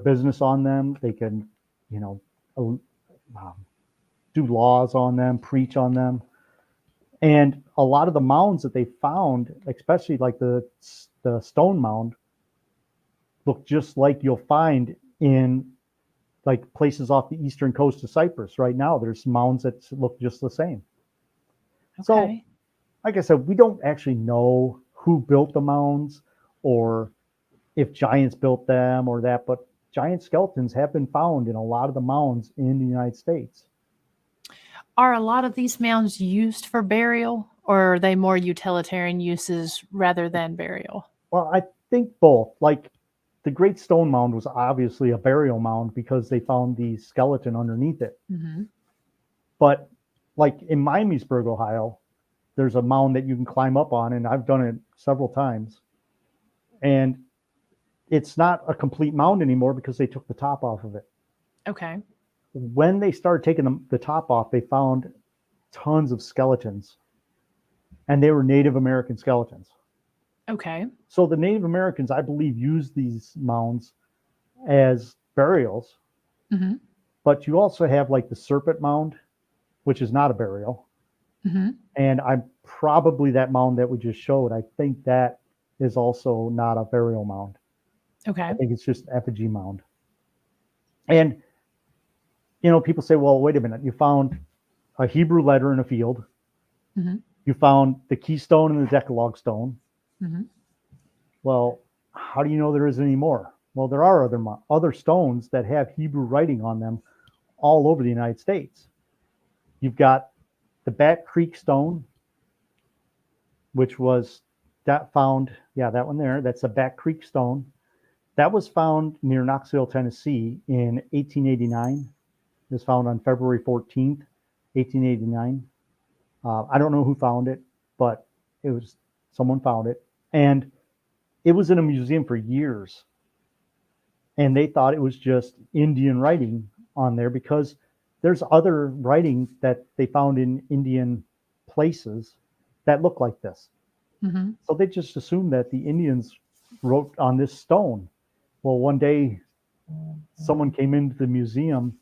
business on them. They can, you know, um, do laws on them, preach on them. And a lot of the mounds that they found, especially like the stone mound, look just like you'll find in like places off the eastern coast of Cyprus right now. There's mounds that look just the same. So, Okay. like I said, we don't actually know who built the mounds or if giants built them or that, but giant skeletons have been found in a lot of the mounds in the United States. Are a lot of these mounds used for burial, or are they more utilitarian uses rather than burial? Well, I think both. Like the Great Stone Mound was obviously a burial mound because they found the skeleton underneath it. Mm-hmm. But like in Miamisburg, Ohio, there's a mound that you can climb up on, and I've done it several times. And it's not a complete mound anymore because they took the top off of it. Okay. When they started taking the top off, they found tons of skeletons, and they were Native American skeletons. Okay. So the Native Americans, I believe, used these mounds as burials. Mm-hmm. But you also have like the serpent mound, which is not a burial. Mm-hmm. And I'm probably that mound that we just showed. I think that is also not a burial mound. I Okay. think it's just an effigy mound. And you know, people say, well, wait a minute, you found a Hebrew letter in a field. Mm-hmm. You found the keystone and the Decalogue stone. Mm-hmm. Well, how do you know there isn't any more? Well, there are other stones that have Hebrew writing on them all over the United States. You've got the Back Creek stone, which was that found, yeah, that one there. That's a Back Creek stone. That was found near Knoxville, Tennessee in 1889. It was found on February 14th, 1889. I don't know who found it, but it was someone found it. And it was in a museum for years. And they thought it was just Indian writing on there because there's other writing that they found in Indian places that look like this. Mm-hmm. So they just assumed that the Indians wrote on this stone. Well, one day someone came into the museum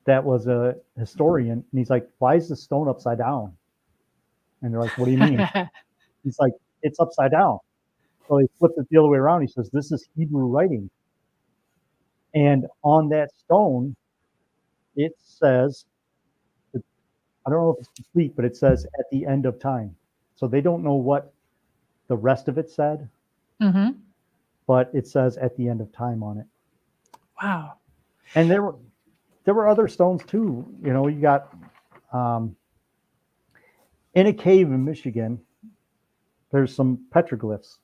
that was a historian, and he's like, "Why is the stone upside down?" And they're like, "What do you mean?" He's like, "It's upside down." So he flipped it the other way around. He says, "This is Hebrew writing." And on that stone, it says, I don't know if it's complete, but it says at the end of time. So they don't know what the rest of it said, Mm-hmm. but it says at the end of time on it. Wow. And there were other stones too. You know, you got um, in a cave in Michigan, there's some petroglyphs,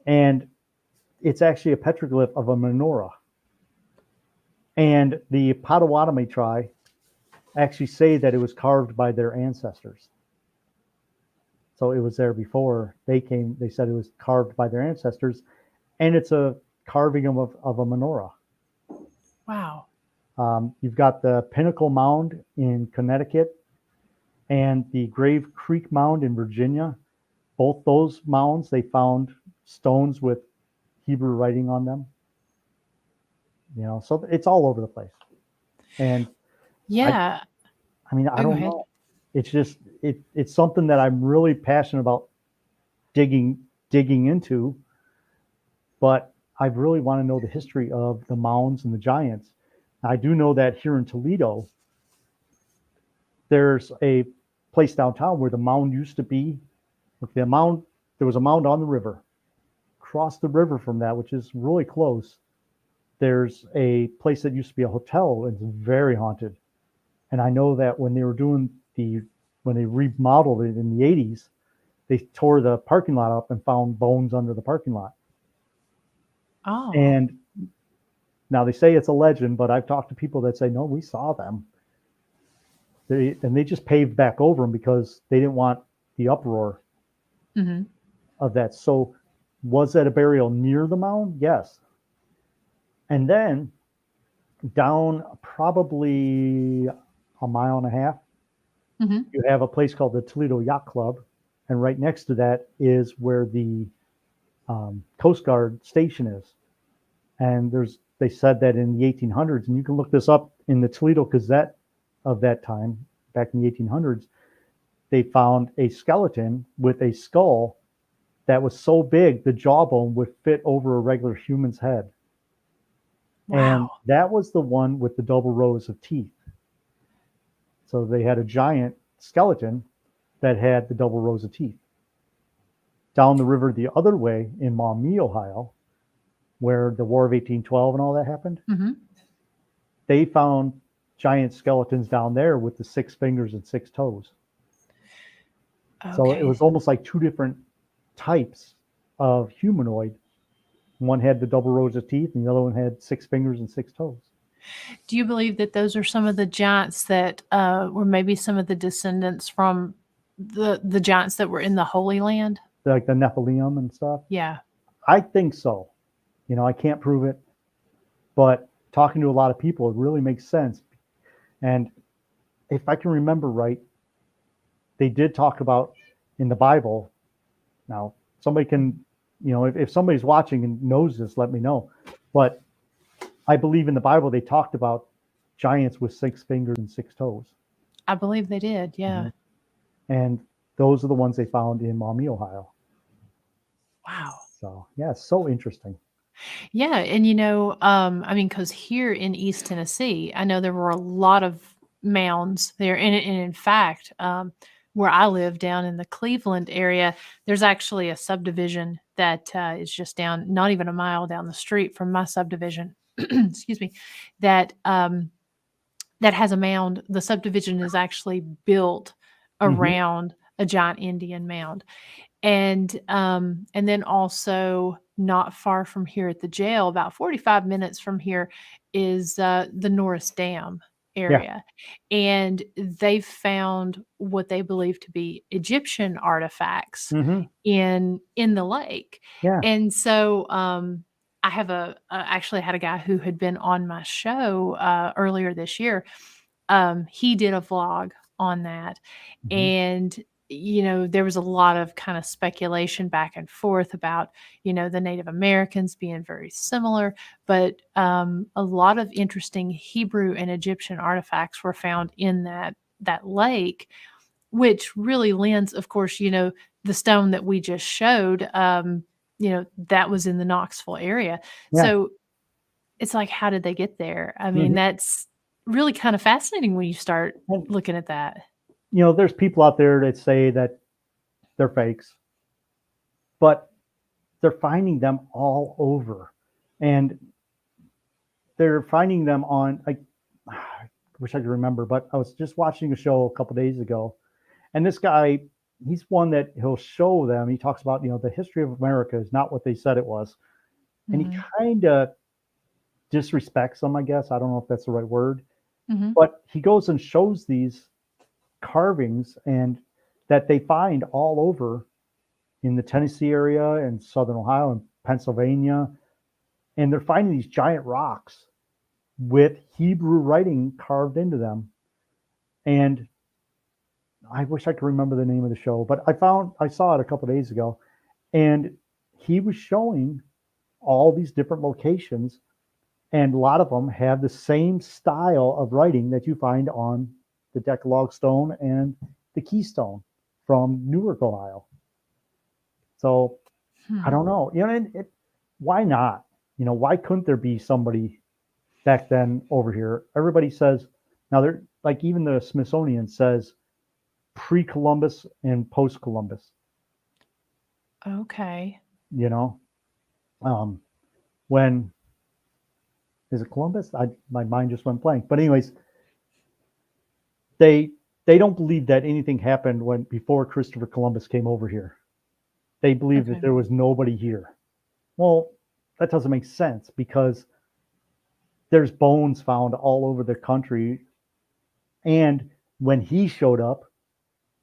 and it's actually a petroglyph of a menorah. And the Potawatomi tribe actually say that it was carved by their ancestors. So it was there before they came. They said it was carved by their ancestors, and it's a carving of a menorah. Wow. You've got the Pinnacle Mound in Connecticut and the Grave Creek Mound in Virginia. Both those mounds, they found stones with Hebrew writing on them. So it's all over the place. And Yeah. I mean, I Oh, go don't ahead. know. It's just it's something that I'm really passionate about digging into, but I really want to know the history of the mounds and the giants. I do know that here in Toledo, there's a place downtown where the mound used to be. The mound, there was a mound on the river. Across the river from that, which is really close, there's a place that used to be a hotel. It's very haunted. And I know that when they remodeled it in the 80s, they tore the parking lot up and found bones under the parking lot. Oh. And now they say it's a legend, but I've talked to people that say, no, we saw them. They just paved back over them because they didn't want the uproar of that. So was that a burial near the mound? Yes. And then down probably a mile and a half, you have a place called the Toledo Yacht Club. And right next to that is where the Coast Guard station is. And they said that in the 1800s, and you can look this up in the Toledo Gazette of that time, back in the 1800s, they found a skeleton with a skull that was so big the jawbone would fit over a regular human's head. Wow. And that was the one with the double rows of teeth. So they had a giant skeleton that had the double rows of teeth. Down the river the other way in Maumee, Ohio, where the War of 1812 and all that happened, they found giant skeletons down there with the 6 fingers and 6 toes. Okay. So it was almost like two different types of humanoid. One had the double rows of teeth, and the other one had 6 fingers and 6 toes. Do you believe that those are some of the giants that were maybe some of the descendants from the giants that were in the Holy Land? Like the Nephilim and stuff? Yeah. I think so. I can't prove it, but talking to a lot of people, it really makes sense. And if I can remember right, they did talk about in the Bible. Now, somebody can, if somebody's watching and knows this, let me know. But I believe in the Bible, they talked about giants with 6 fingers and 6 toes. I believe they did, yeah. And those are the ones they found in Maumee, Ohio. Wow. So, yeah, it's so interesting. Yeah. And, I mean, because here in East Tennessee, I know there were a lot of mounds there. And in fact, where I live down in the Cleveland area, there's actually a subdivision that is just down, not even a mile down the street from my subdivision, excuse me, that has a mound. The subdivision is actually built around a giant Indian mound. And then also not far from here at the jail, about 45 minutes from here, is the Norris Dam area. Yeah. And they found what they believe to be Egyptian artifacts in the lake. Yeah. And so I have actually had a guy who had been on my show earlier this year. He did a vlog on that. And there was a lot of kind of speculation back and forth about, the Native Americans being very similar, but a lot of interesting Hebrew and Egyptian artifacts were found in that lake, which really lends, of course, the stone that we just showed, that was in the Knoxville area. Yeah. So it's like, how did they get there? I mean, that's really kind of fascinating when you start looking at that. There's people out there that say that they're fakes, but they're finding them all over. And they're finding them on, I wish I could remember, but I was just watching a show a couple days ago. And this guy, he's one that he'll show them. He talks about, the history of America is not what they said it was. And he kind of disrespects them, I guess. I don't know if that's the right word. But he goes and shows these carvings, and that they find all over in the Tennessee area and southern Ohio and Pennsylvania. And they're finding these giant rocks with Hebrew writing carved into them. And I wish I could remember the name of the show, but I saw it a couple of days ago, and he was showing all these different locations, and a lot of them have the same style of writing that you find on the Decalogue Stone and the Keystone from Newark, Ohio. So I don't know, why not? Why couldn't there be somebody back then over here? Everybody says now they're like, even the Smithsonian says pre-Columbus and post-Columbus. Okay. When is it Columbus? My mind just went blank. But anyways, they don't believe that anything happened before Christopher Columbus came over here. They believe that there was nobody here. Well, that doesn't make sense, because there's bones found all over the country. And when he showed up,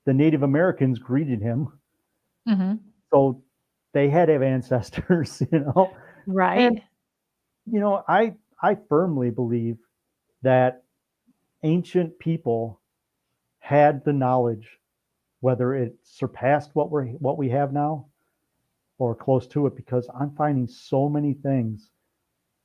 the Native Americans greeted him. Mm-hmm. So they had to have ancestors, Right. And, I firmly believe that ancient people had the knowledge, whether it surpassed what we have now or close to it, because I'm finding so many things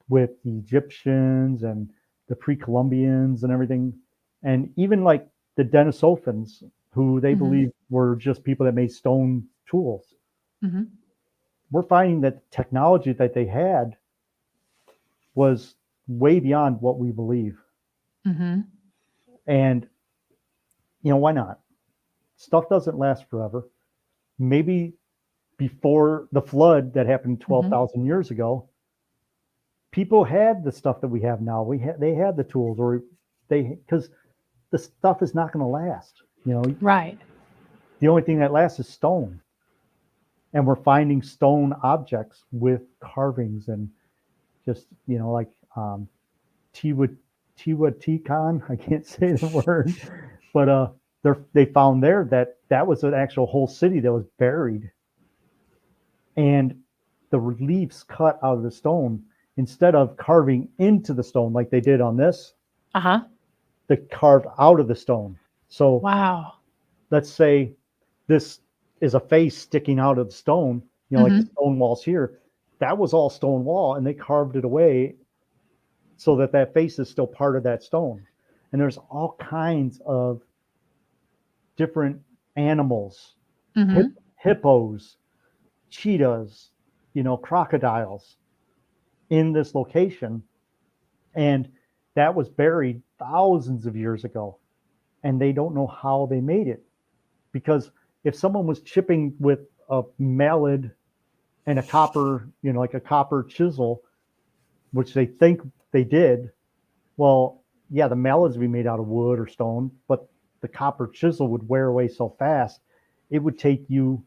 with the Egyptians and the pre-Columbians and everything, and even like the Denisophans, who they believe were just people that made stone tools. Mm-hmm. We're finding that the technology that they had was way beyond what we believe. Mm-hmm. And why not? Stuff doesn't last forever. Maybe before the flood that happened 12,000 years ago, people had the stuff that we have now. They had the tools, because the stuff is not going to last. Right. The only thing that lasts is stone. And we're finding stone objects with carvings and just, like Teotihuacan. I can't say the word, but they found there that was an actual whole city that was buried. And the reliefs cut out of the stone, instead of carving into the stone like they did on this, they carved out of the stone. So wow. Let's say this is a face sticking out of the stone, like the stone walls here. That was all stone wall, and they carved it away so that face is still part of that stone. And there's all kinds of different animals, hippos, cheetahs, crocodiles in this location. And that was buried thousands of years ago. And they don't know how they made it. Because if someone was chipping with a mallet and a copper, like a copper chisel, which they think they did, well, yeah, the mallets would be made out of wood or stone, but the copper chisel would wear away so fast, it would take you,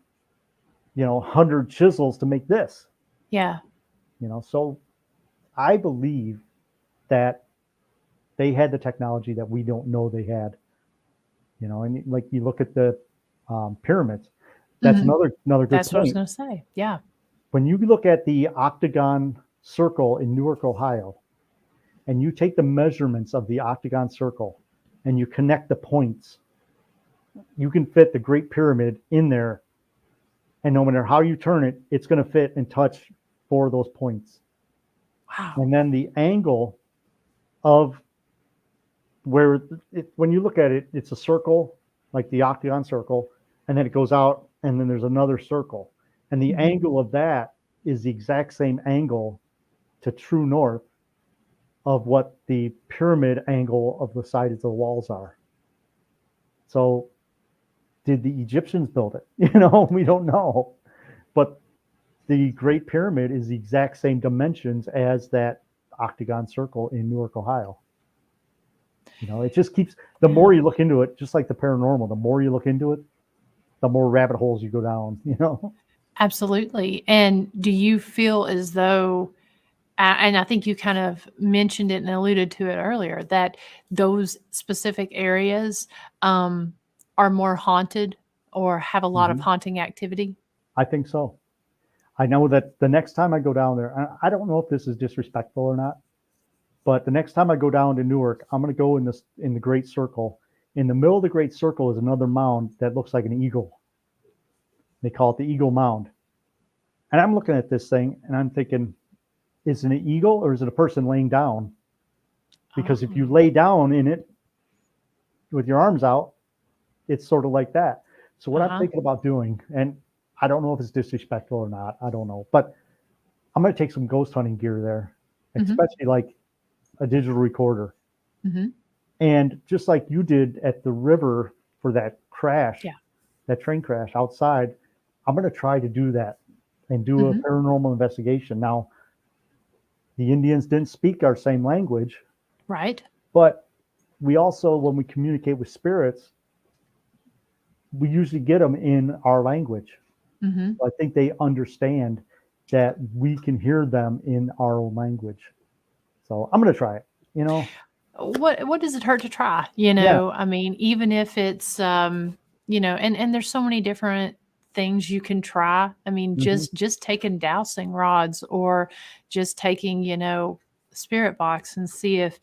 100 chisels to make this. Yeah. So I believe that they had the technology that we don't know they had. And like you look at the pyramids, that's another good That's what I was point. going to say. Yeah. When you look at the octagon circle in Newark, Ohio, and you take the measurements of the octagon circle and you connect the points, you can fit the Great Pyramid in there. And no matter how you turn it, it's going to fit and touch 4 of those points. Wow. And then the angle of where, when you look at it, it's a circle, like the octagon circle, and then it goes out, and then there's another circle. And the angle of that is the exact same angle to true north of what the pyramid angle of the sides of the walls are. So did the Egyptians build it? We don't know. But the Great Pyramid is the exact same dimensions as that octagon circle in Newark, Ohio. It just keeps, the more you look into it, just like the paranormal, the more you look into it, the more rabbit holes you go down, Absolutely. And do you feel as though, and I think you kind of mentioned it and alluded to it earlier, that those specific areas are more haunted or have a lot of haunting activity? I think so. I know that the next time I go down there, I don't know if this is disrespectful or not, but the next time I go down to Newark, I'm going to go in the Great Circle. In the middle of the Great Circle is another mound that looks like an eagle. They call it the Eagle Mound. And I'm looking at this thing and I'm thinking, is it an eagle or is it a person laying down? Because if you lay down in it with your arms out, it's sort of like that. So what I'm thinking about doing, and I don't know if it's disrespectful or not, I don't know, but I'm going to take some ghost hunting gear there, especially like a digital recorder. And just like you did at the river for that crash, that train crash outside, I'm going to try to do that and do a paranormal investigation. Now, the Indians didn't speak our same language. Right. But we also, when we communicate with spirits, we usually get them in our language. So I think they understand that we can hear them in our own language. So I'm going to try it, you know. What does it hurt to try? You know, I mean, even if it's you know, and there's so many different things you can try. I mean, just taking dowsing rods or just taking, you know, spirit box and see if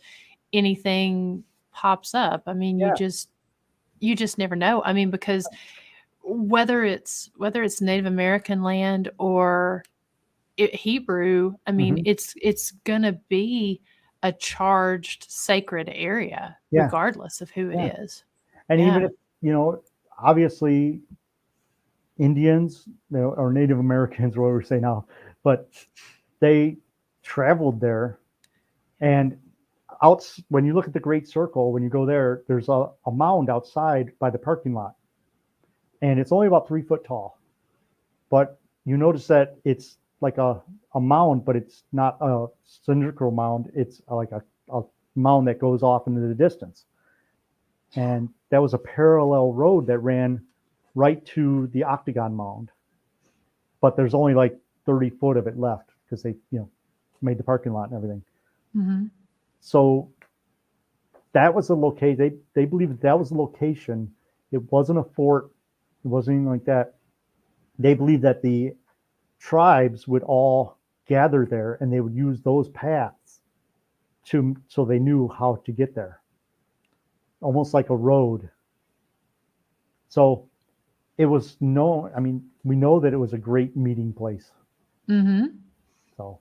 anything pops up. I mean, you just never know. I mean, because whether it's Native American land or Hebrew, I mean, it's gonna be a charged sacred area, regardless of who it is. And even if, you know, obviously Indians, you know, or Native Americans, what we say now, but they traveled there. And when you look at the Great Circle, when you go there, there's a mound outside by the parking lot. And it's only about 3 foot tall. But you notice that it's like a mound, but it's not a cylindrical mound. It's like a mound that goes off into the distance. And that was a parallel road that ran right to the octagon mound. But there's only like 30 foot of it left because they, you know, made the parking lot and everything. So that was the location. They believe that was the location. It wasn't a fort. It wasn't anything like that. They believe that the tribes would all gather there and they would use those paths so they knew how to get there, almost like a road. So it was known. I mean, we know that it was a great meeting place. So,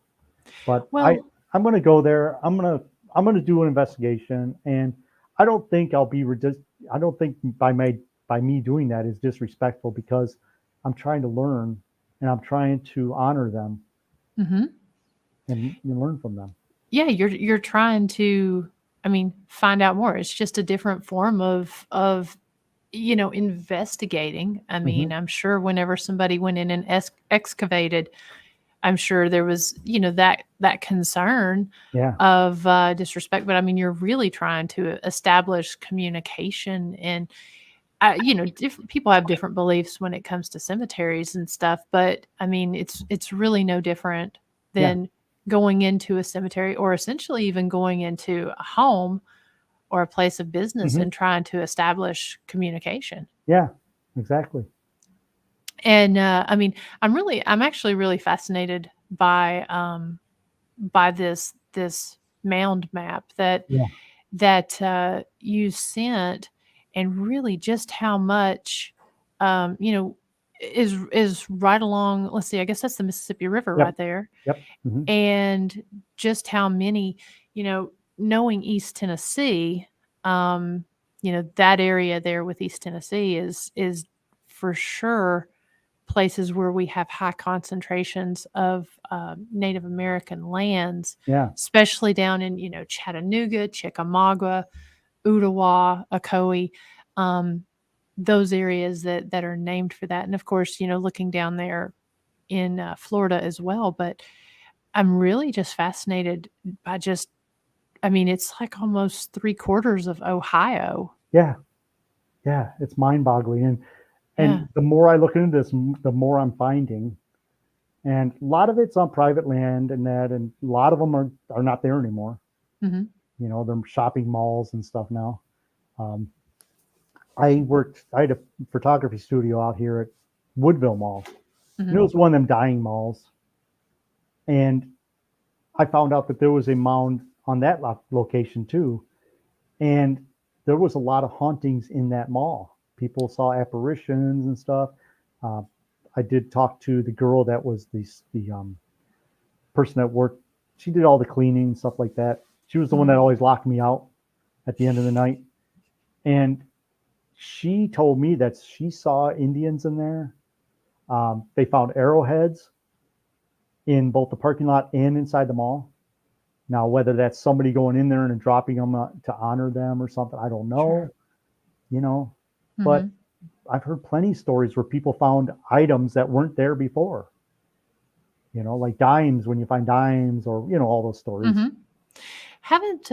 but I'm going to go there. I'm going to do an investigation, and I don't think I'll be. I don't think by me doing that is disrespectful because I'm trying to learn and I'm trying to honor them and learn from them. Yeah, you're trying to, I mean, find out more. It's just a different form of you know, investigating. I mean, I'm sure whenever somebody went in and excavated, I'm sure there was, you know, that concern of disrespect. But I mean, you're really trying to establish communication, and you know, different people have different beliefs when it comes to cemeteries and stuff. But I mean, it's really no different than going into a cemetery, or essentially even going into a home or a place of business and trying to establish communication. Yeah, exactly. And I mean, I'm actually really fascinated by this mound map that you sent, and really just how much you know is right along. Let's see, I guess that's the Mississippi River right there. And just how many, you know, knowing East Tennessee, you know, that area there with East Tennessee is for sure places where we have high concentrations of Native American lands, especially down in, you know, Chattanooga, Chickamauga, Ottawa, Ocoee, those areas that are named for that. And of course, you know, looking down there in Florida as well. But I'm really just fascinated by I mean, it's like almost 3/4 of Ohio. Yeah. It's mind boggling. And the more I look into this, the more I'm finding. And a lot of it's on private land and a lot of them are not there anymore. You know, they're shopping malls and stuff now. I had a photography studio out here at Woodville Mall. And it Mhm. was one of them dying malls. And I found out that there was a mound on that location too. And there was a lot of hauntings in that mall. People saw apparitions and stuff. Uh, I did talk to the girl that was the person that worked. She did all the cleaning and stuff like that. She was the one that always locked me out at the end of the night. And she told me that she saw Indians in there. They found arrowheads in both the parking lot and inside the mall. Now, whether that's somebody going in there and dropping them to honor them or something, I don't Sure. know, you know. But Mhm. I've heard plenty of stories where people found items that weren't there before, like dimes when you find dimes or, all those stories. Mhm. Haven't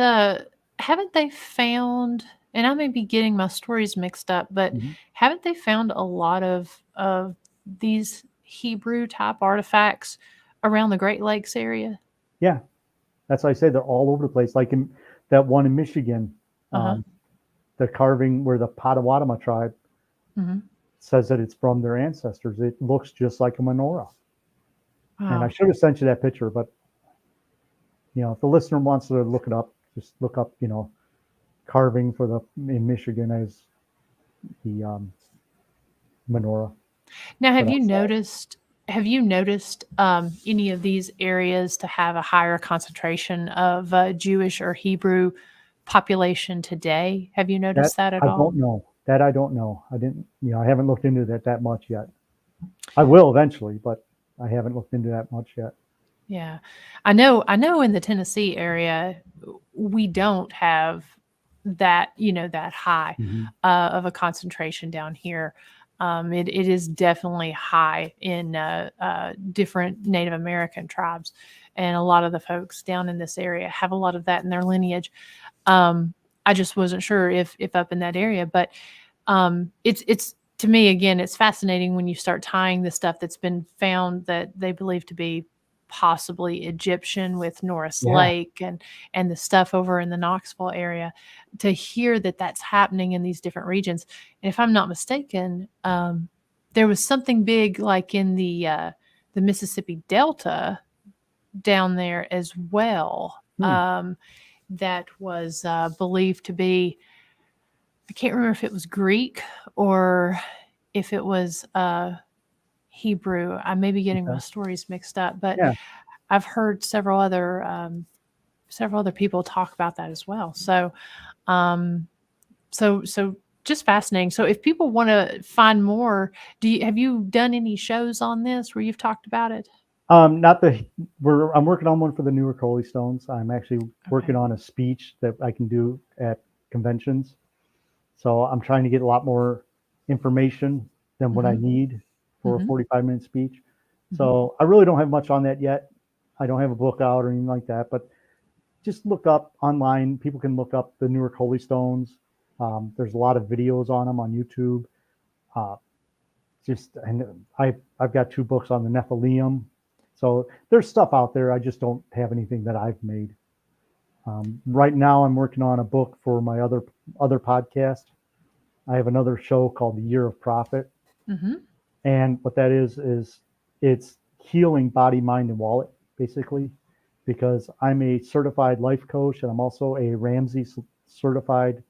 haven't they found, and I may be getting my stories mixed up, but Mhm. haven't they found a lot of these Hebrew type artifacts around the Great Lakes area? Yeah, that's why I say they're all over the place. Like in that one in Michigan, Uh-huh. um, the carving where the Potawatomi tribe Mhm. says that it's from their ancestors. It looks just like a menorah. And I Wow. should have sent you that picture, but if the listener wants to look it up, just look up, carving for the in Michigan as the menorah Now, for that site. have you noticed any of these areas to have a higher concentration of Jewish or Hebrew population today? Have you That noticed that at I all? don't know. That I don't know. I didn't, I haven't looked into that much yet. I will eventually, but I haven't looked into that much yet. Yeah. I know in the Tennessee area we don't have that, that high Mhm. of a concentration down here. It is definitely high in different Native American tribes, and a lot of the folks down in this area have a lot of that in their lineage. I just wasn't sure if up in that area, but it's to me again, it's fascinating when you start tying the stuff that's been found that they believe to be possibly Egyptian with Norris Yeah. Lake and the stuff over in the Knoxville area, to hear that that's happening in these different regions. And if I'm not mistaken, there was something big like in the Mississippi Delta down there as well. Hmm. That was believed to be, I can't remember if it was Greek or if it was Hebrew. I may be getting my Okay. stories mixed up, but Yeah. I've heard several other people talk about that as well. Um, so just fascinating. So if people want to find more, have you done any shows on this where you've talked about it? Not the I'm working on one for the Newark Stones. I'm actually Okay. working on a speech that I can do at conventions. So I'm trying to get a lot more information than what I Mm-hmm. need for a Mm-hmm. 45-minute speech. Mm-hmm. So I really don't have much on that yet. I don't have a book out or anything like that, but just look up online. People can look up the Newark Holy Stones. There's a lot of videos on them on YouTube. Uh, and I've got 2 books on the Nephilim. So there's stuff out there. I just don't have anything that I've made. Right now, I'm working on a book for my other podcast. I have another show called The Year of Prophet, Mm-hmm. and what that is it's healing body, mind, and wallet, basically, because I'm a certified life coach and I'm also a Ramsey certified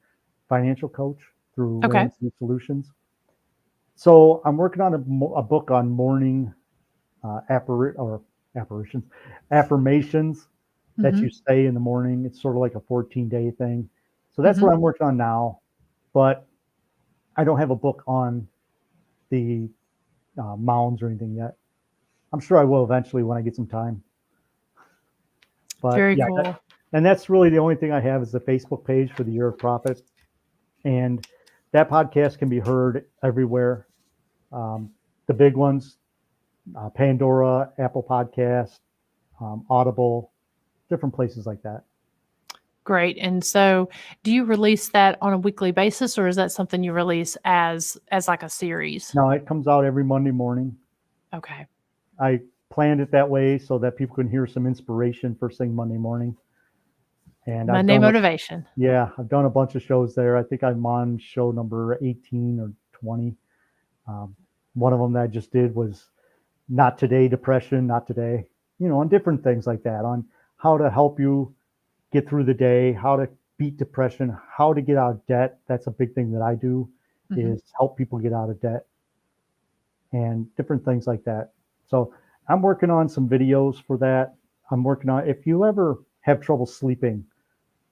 financial coach through Okay. Ramsey Solutions. So I'm working on a book on morning apparitions, affirmations that Mm-hmm. you say in the morning. It's sort of like a 14-day thing. So that's Mm-hmm. what I'm working on now. But I don't have a book on the mounds or anything yet. I'm sure I will eventually when I get some time. But Very yeah, cool. and that's really the only thing I have is the Facebook page for the Year of Prophet, and that podcast can be heard everywhere. Um, the big ones, Pandora, Apple Podcast, Audible, different places like that. Great. And so do you release that on a weekly basis, or is that something you release as like a series? Now it comes out every Monday morning. Okay. I planned it that way so that people can hear some inspiration first thing Monday morning. And Monday motivation. I've done a bunch of shows there. I think I'm on show number 18 or 20. One of them that I just did was Not Today Depression, Not Today, on different things like that, on how to help you get through the day, how to beat depression, how to get out of debt. That's a big thing that I do, is help people get out of debt and different things like that. So I'm working on some videos for that. I'm working on, if you ever have trouble sleeping,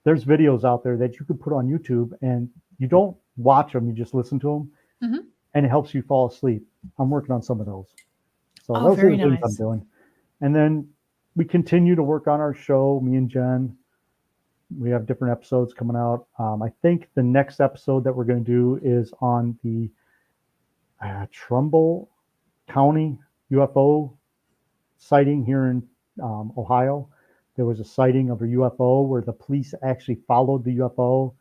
there's videos out there that you can put on YouTube, and you don't watch them, you just listen to them, and it helps you fall asleep. I'm working on some of those. So those are very the things I'm nice. doing. And then we continue to work on our show, me and Jen. We have different episodes coming out. I think the next episode that we're going to do is on the Trumbull County UFO sighting here in Ohio. There was a sighting of a UFO where the police actually followed the UFO,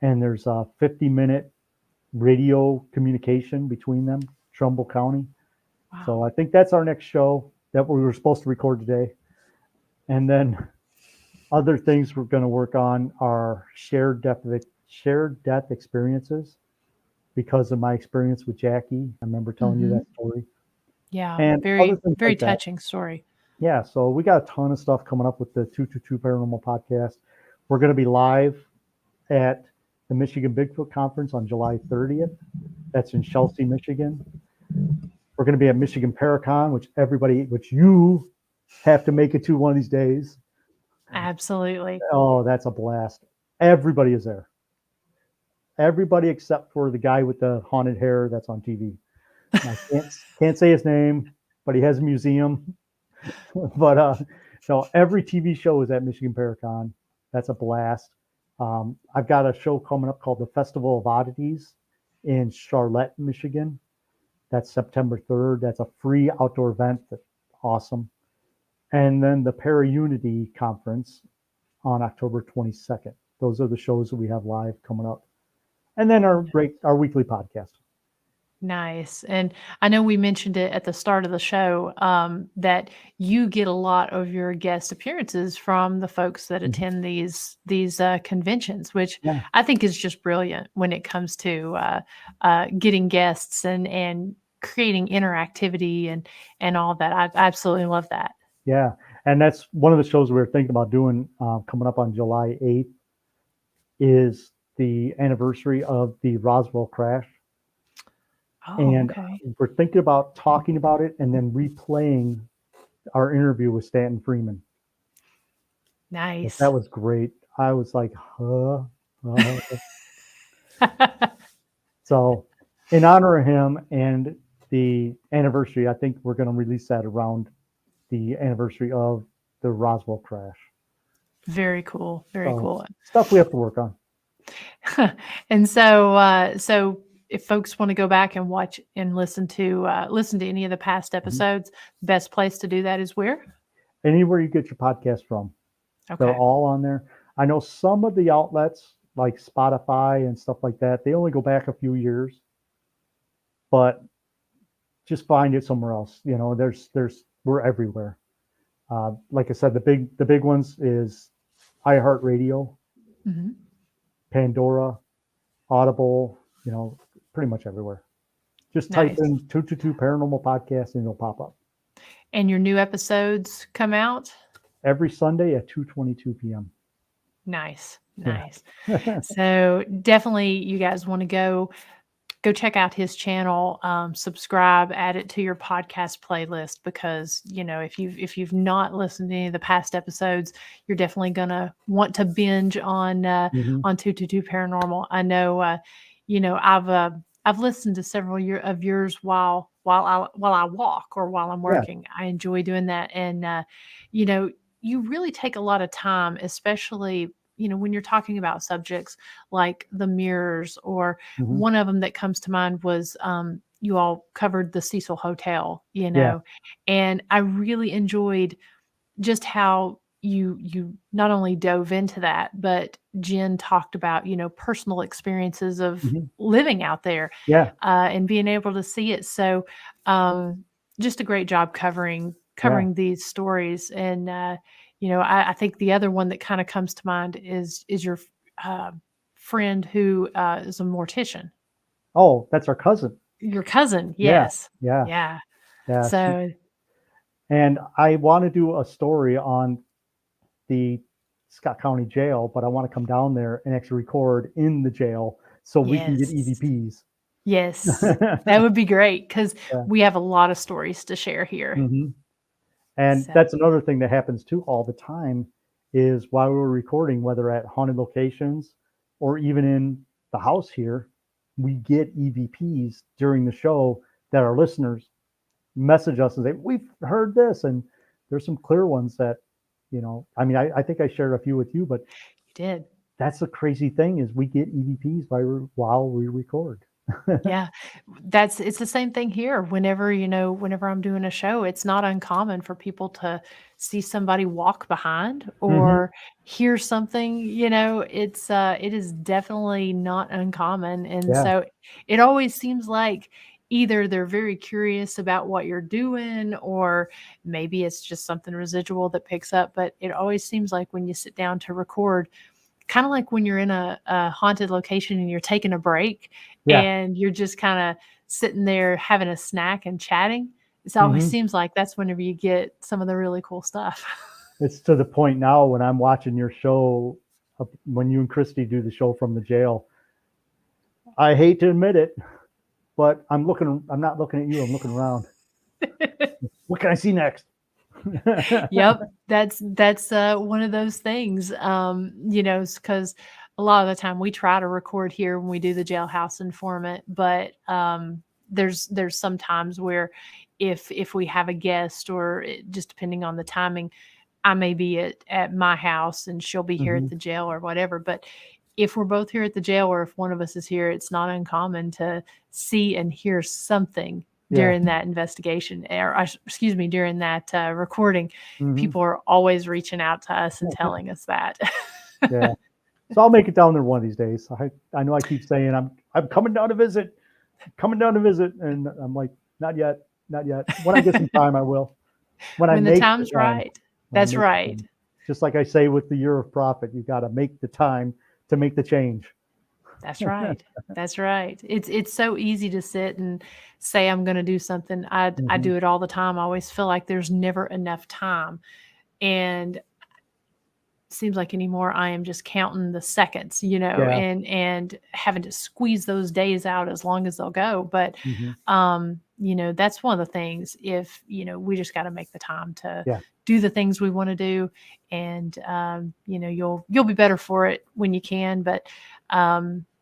and there's a 50-minute radio communication between them, Trumbull County. Wow. So I think that's our next show that we were supposed to record today. And then other things we're going to work on are shared death experiences, because of my experience with Jackie. I remember telling you that story. Yeah, And very, very touching story. Yeah, so we got a ton of stuff coming up with the 222 Paranormal Podcast. We're going to be live at the Michigan Bigfoot Conference on July 30th. That's in Chelsea, Michigan. We're going to be at Michigan Paracon, which you have to make it to one of these days. Absolutely. Oh, that's a blast. Everybody is there. Everybody except for the guy with the haunted hair that's on TV. I can't say his name, but he has a museum. But so every TV show is at Michigan Paracon. That's a blast. I've got a show coming up called the Festival of Oddities in Charlotte, Michigan. That's September 3rd. That's a free outdoor event. That's awesome. And then the Para-Unity Conference on October 22nd. Those are the shows that we have live coming up. And then our weekly podcast. Nice. And I know we mentioned it at the start of the show, that you get a lot of your guest appearances from the folks that attend these conventions, which I think is just brilliant when it comes to getting guests and creating interactivity and all that. I absolutely love that. Yeah. And that's one of the shows we were thinking about doing coming up on July 8th is the anniversary of the Roswell crash. Oh, and okay. we're thinking about talking about it and then replaying our interview with Stanton Freeman. Nice. That was great. I was like, huh? So in honor of him and the anniversary, I think we're going to release that around the anniversary of the Roswell crash. Very cool. Very cool. Stuff we have to work on. And so if folks want to go back and watch and listen to any of the past episodes, best place to do that is where? Anywhere you get your podcast from. Okay. They're all on there. I know some of the outlets like Spotify and stuff like that, they only go back a few years, but just find it somewhere else. We're everywhere. Like I said, the big ones is iHeartRadio, Pandora, Audible, pretty much everywhere. Just type in 222 Paranormal Podcast and it'll pop up. And your new episodes come out? Every Sunday at 2:22 p.m. Nice. So definitely you guys want to go check out his channel, subscribe, add it to your podcast playlist, because if you've not listened to any of the past episodes, you're definitely gonna want to binge on 222 Paranormal. I know, I've listened to several of yours while I walk or while I'm working. Yeah. I enjoy doing that, and you really take a lot of time, especially when you're talking about subjects like the mirrors, or one of them that comes to mind was you all covered the Cecil Hotel, and I really enjoyed just how you not only dove into that, but Jen talked about, personal experiences of living out there, and being able to see it. So just a great job covering covering these stories. And I think the other one that kind of comes to mind is your friend who is a mortician. Oh, that's our cousin. Your cousin, Yeah, yes. yeah, Yeah. yeah. So And I want to do a story on the Scott County Jail, but I want to come down there and actually record in the jail so we can get yes. EVPs. Yes. That would be great because Yeah. we have a lot of stories to share here. hmm And So that's another thing that happens too all the time is while we're recording, whether at haunted locations or even in the house here, we get EVPs during the show that our listeners message us and say, we've heard this. And there's some clear ones that, I mean, I think I shared a few with you, but you did. that's the crazy thing is we get EVPs while we record. Yeah. It's the same thing here. Whenever I'm doing a show, it's not uncommon for people to see somebody walk behind hmm or hear something, it is definitely not uncommon. And Yeah. so it always seems like either they're very curious about what you're doing or maybe it's just something residual that picks up, but it always seems like when you sit down to record, kind of like when you're in a haunted location and you're taking a break Yeah. and you're just kind of sitting there having a snack and chatting. It always hmm seems like that's whenever you get some of the really cool stuff. It's to the point now when I'm watching your show, when you and Christy do the show from the jail. I hate to admit it, but I'm not looking at you. I'm looking around. What can I see next? Yep, that's one of those things, because a lot of the time we try to record here when we do the jailhouse informant, but there's some times where if we have a guest or just depending on the timing, I may be at my house and she'll be here at hmm the jail or whatever. But if we're both here at the jail or if one of us is here, it's not uncommon to see and hear something Yeah. during that investigation or excuse me, during that recording. hmm People are always reaching out to us and telling us that. Yeah. So I'll make it down there one of these days. I know I keep saying I'm coming down to visit, and I'm like, not yet, not yet. When I get some time, I will. When I When the make the time's time, right. That's right. just like I say with the year of prophet, you got to make the time to make the change. That's right. That's right. It's so easy to sit and say I'm going to do something. I hmm do it all the time. I always feel like there's never enough time. And seems like anymore I am just counting the seconds, Yeah. and having to squeeze those days out as long as they'll go. But hmm that's one of the things if, we just got to make the time to Yeah. do the things we want to do. And you'll be better for it when you can. But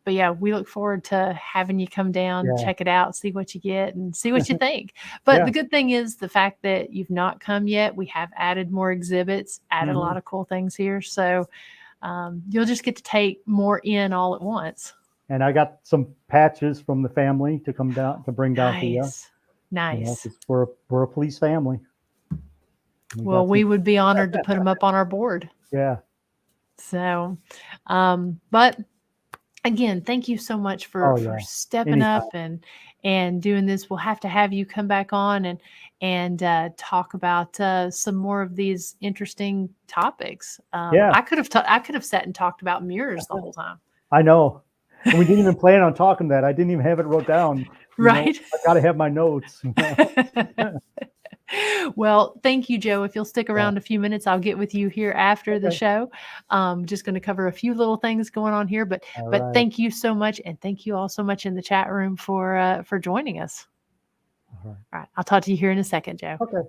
yeah, we look forward to having you come down, Yeah. check it out, see what you get and see what you think. But Yeah. the good thing is the fact that you've not come yet, we have added more exhibits, added a hmm lot of cool things here. So you'll just get to take more in all at once. And I got some patches from the family to come down to bring down to you. Nice. Nice. 'Cause we're a police family. We Well, got some. we would be honored to put them up on our board. Yeah. So, but again, thank you so much Oh for yeah. stepping Anytime. up and doing this. We'll have to have you come back on and talk about some more of these interesting topics. Yeah. I could have sat and talked about mirrors the whole time. I know. And we didn't even plan on talking that. I didn't even have it wrote down. Right. I got to have my notes. Well, thank you, Joe. If you'll stick Yeah. around a few minutes, I'll get with you here after the Okay. show. Just going to cover a few little things going on here, but All but right. thank you so much, and thank you all so much in the chat room for joining us. All right. All right, I'll talk to you here in a second, Joe. Okay.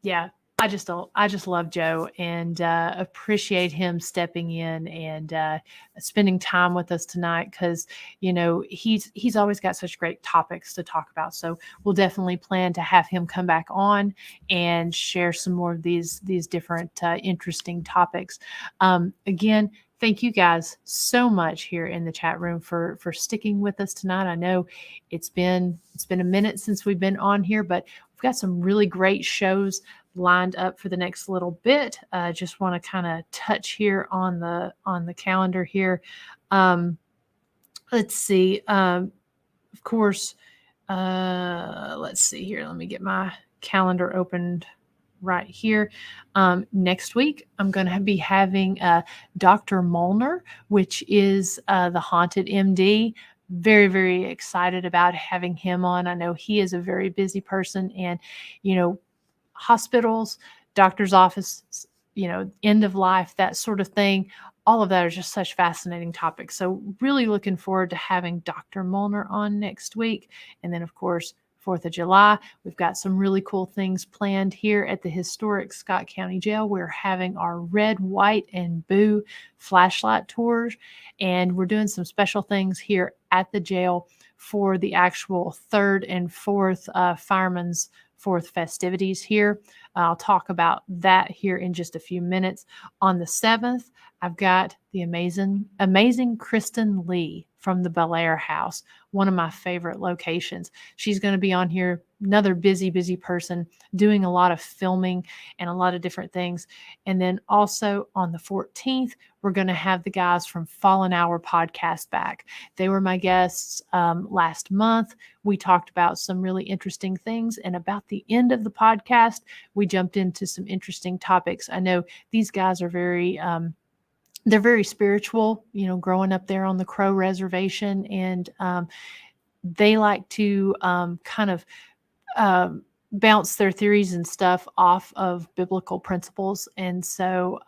Yeah, I just love Joe and appreciate him stepping in and spending time with us tonight because he's always got such great topics to talk about. So we'll definitely plan to have him come back on and share some more of these different interesting topics. Again, thank you guys so much here in the chat room for sticking with us tonight. I know it's been a minute since we've been on here, but we've got some really great shows lined up for the next little bit. Just want to kind of touch here on the calendar here. Let's see. Of course, let's see here. Let me get my calendar opened right here. Next week, I'm going to be having Dr. Molnar, which is the Haunted MD. Very, very excited about having him on. I know he is a very busy person, and, hospitals, doctor's office, end of life, that sort of thing. All of that are just such fascinating topics. So really looking forward to having Dr. Molnar on next week. And then, of course, 4th of July, we've got some really cool things planned here at the historic Scott County Jail. We're having our red, white, and blue flashlight tours, and we're doing some special things here at the jail for the actual 3rd and 4th Fireman's 4th festivities here. I'll talk about that here in just a few minutes. On the 7th, I've got the amazing Kristen Lee from the Bel Air House, one of my favorite locations. She's going to be on here, another busy person, doing a lot of filming and a lot of different things. And then also on the 14th, we're going to have the guys from Fallen Hour podcast back. They were my guests last month. We talked about some really interesting things. And about the end of the podcast, we jumped into some interesting topics. I know these guys are they're very spiritual, growing up there on the Crow Reservation. And they like to kind of bounce their theories and stuff off of biblical principles. And so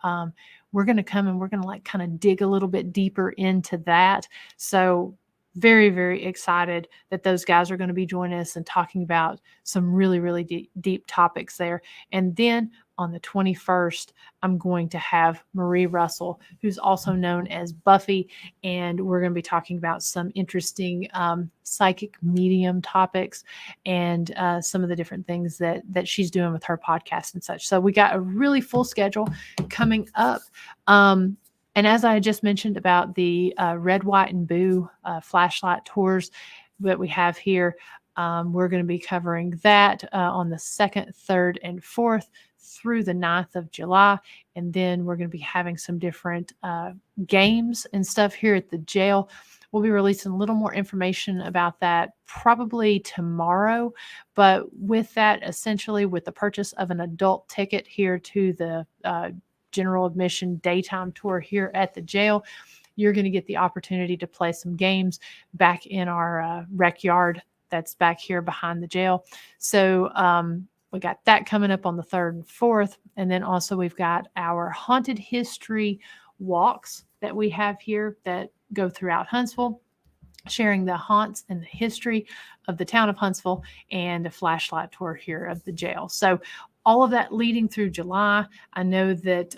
we're going to come and we're going to kind of dig a little bit deeper into that. So very, very excited that those guys are going to be joining us and talking about some really, really deep topics there. And then on the 21st, I'm going to have Marie Russell, who's also known as Buffy, and we're going to be talking about some interesting psychic medium topics and some of the different things that she's doing with her podcast and such. So we got a really full schedule coming up. And as I just mentioned about the red, white, and blue flashlight tours that we have here, we're going to be covering that on the 2nd, 3rd, and 4th through the 9th of July. And then we're going to be having some different games and stuff here at the jail. We'll be releasing a little more information about that probably tomorrow. But with that, essentially with the purchase of an adult ticket here to the general admission daytime tour here at the jail, you're going to get the opportunity to play some games back in our rec yard that's back here behind the jail. So we got that coming up on the 3rd and 4th. And then also we've got our haunted history walks that we have here that go throughout Huntsville, sharing the haunts and the history of the town of Huntsville, and a flashlight tour here of the jail. So all of that leading through July. I know that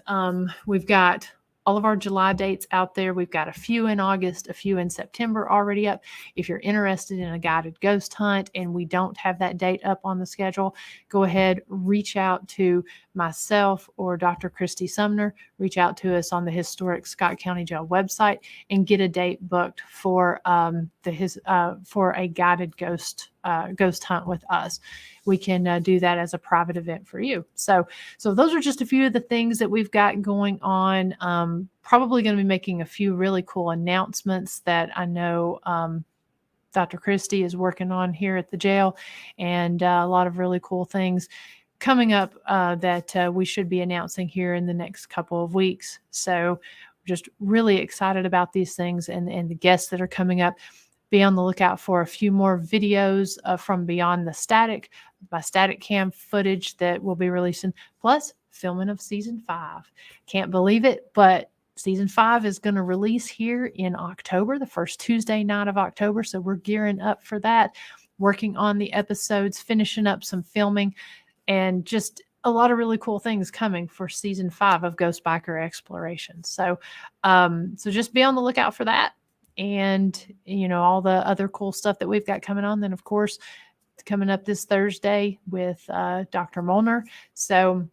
we've got all of our July dates out there. We've got a few in August, a few in September already up. If you're interested in a guided ghost hunt and we don't have that date up on the schedule, go ahead, reach out to myself or Dr. Christy Sumner. Reach out to us on the historic Scott County Jail website and get a date booked for for a guided ghost hunt with us. We can do that as a private event for you. So those are just a few of the things that we've got going on. Probably going to be making a few really cool announcements that I know Dr. Christie is working on here at the jail, and a lot of really cool things coming up that we should be announcing here in the next couple of weeks. So just really excited about these things and the guests that are coming up. Be on the lookout for a few more videos from Beyond the Static, my static cam footage that we'll be releasing, plus filming of season 5. Can't believe it, but season 5 is going to release here in October, the first Tuesday night of October. So we're gearing up for that, working on the episodes, finishing up some filming, and just a lot of really cool things coming for season 5 of Ghost Biker Exploration. So just be on the lookout for that. And, all the other cool stuff that we've got coming on. Then, of course, coming up this Thursday with Dr. Molnar. So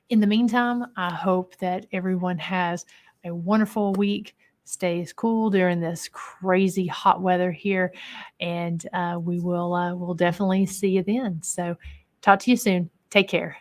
in the meantime, I hope that everyone has a wonderful week, stays cool during this crazy hot weather here. And we'll definitely see you then. So talk to you soon. Take care.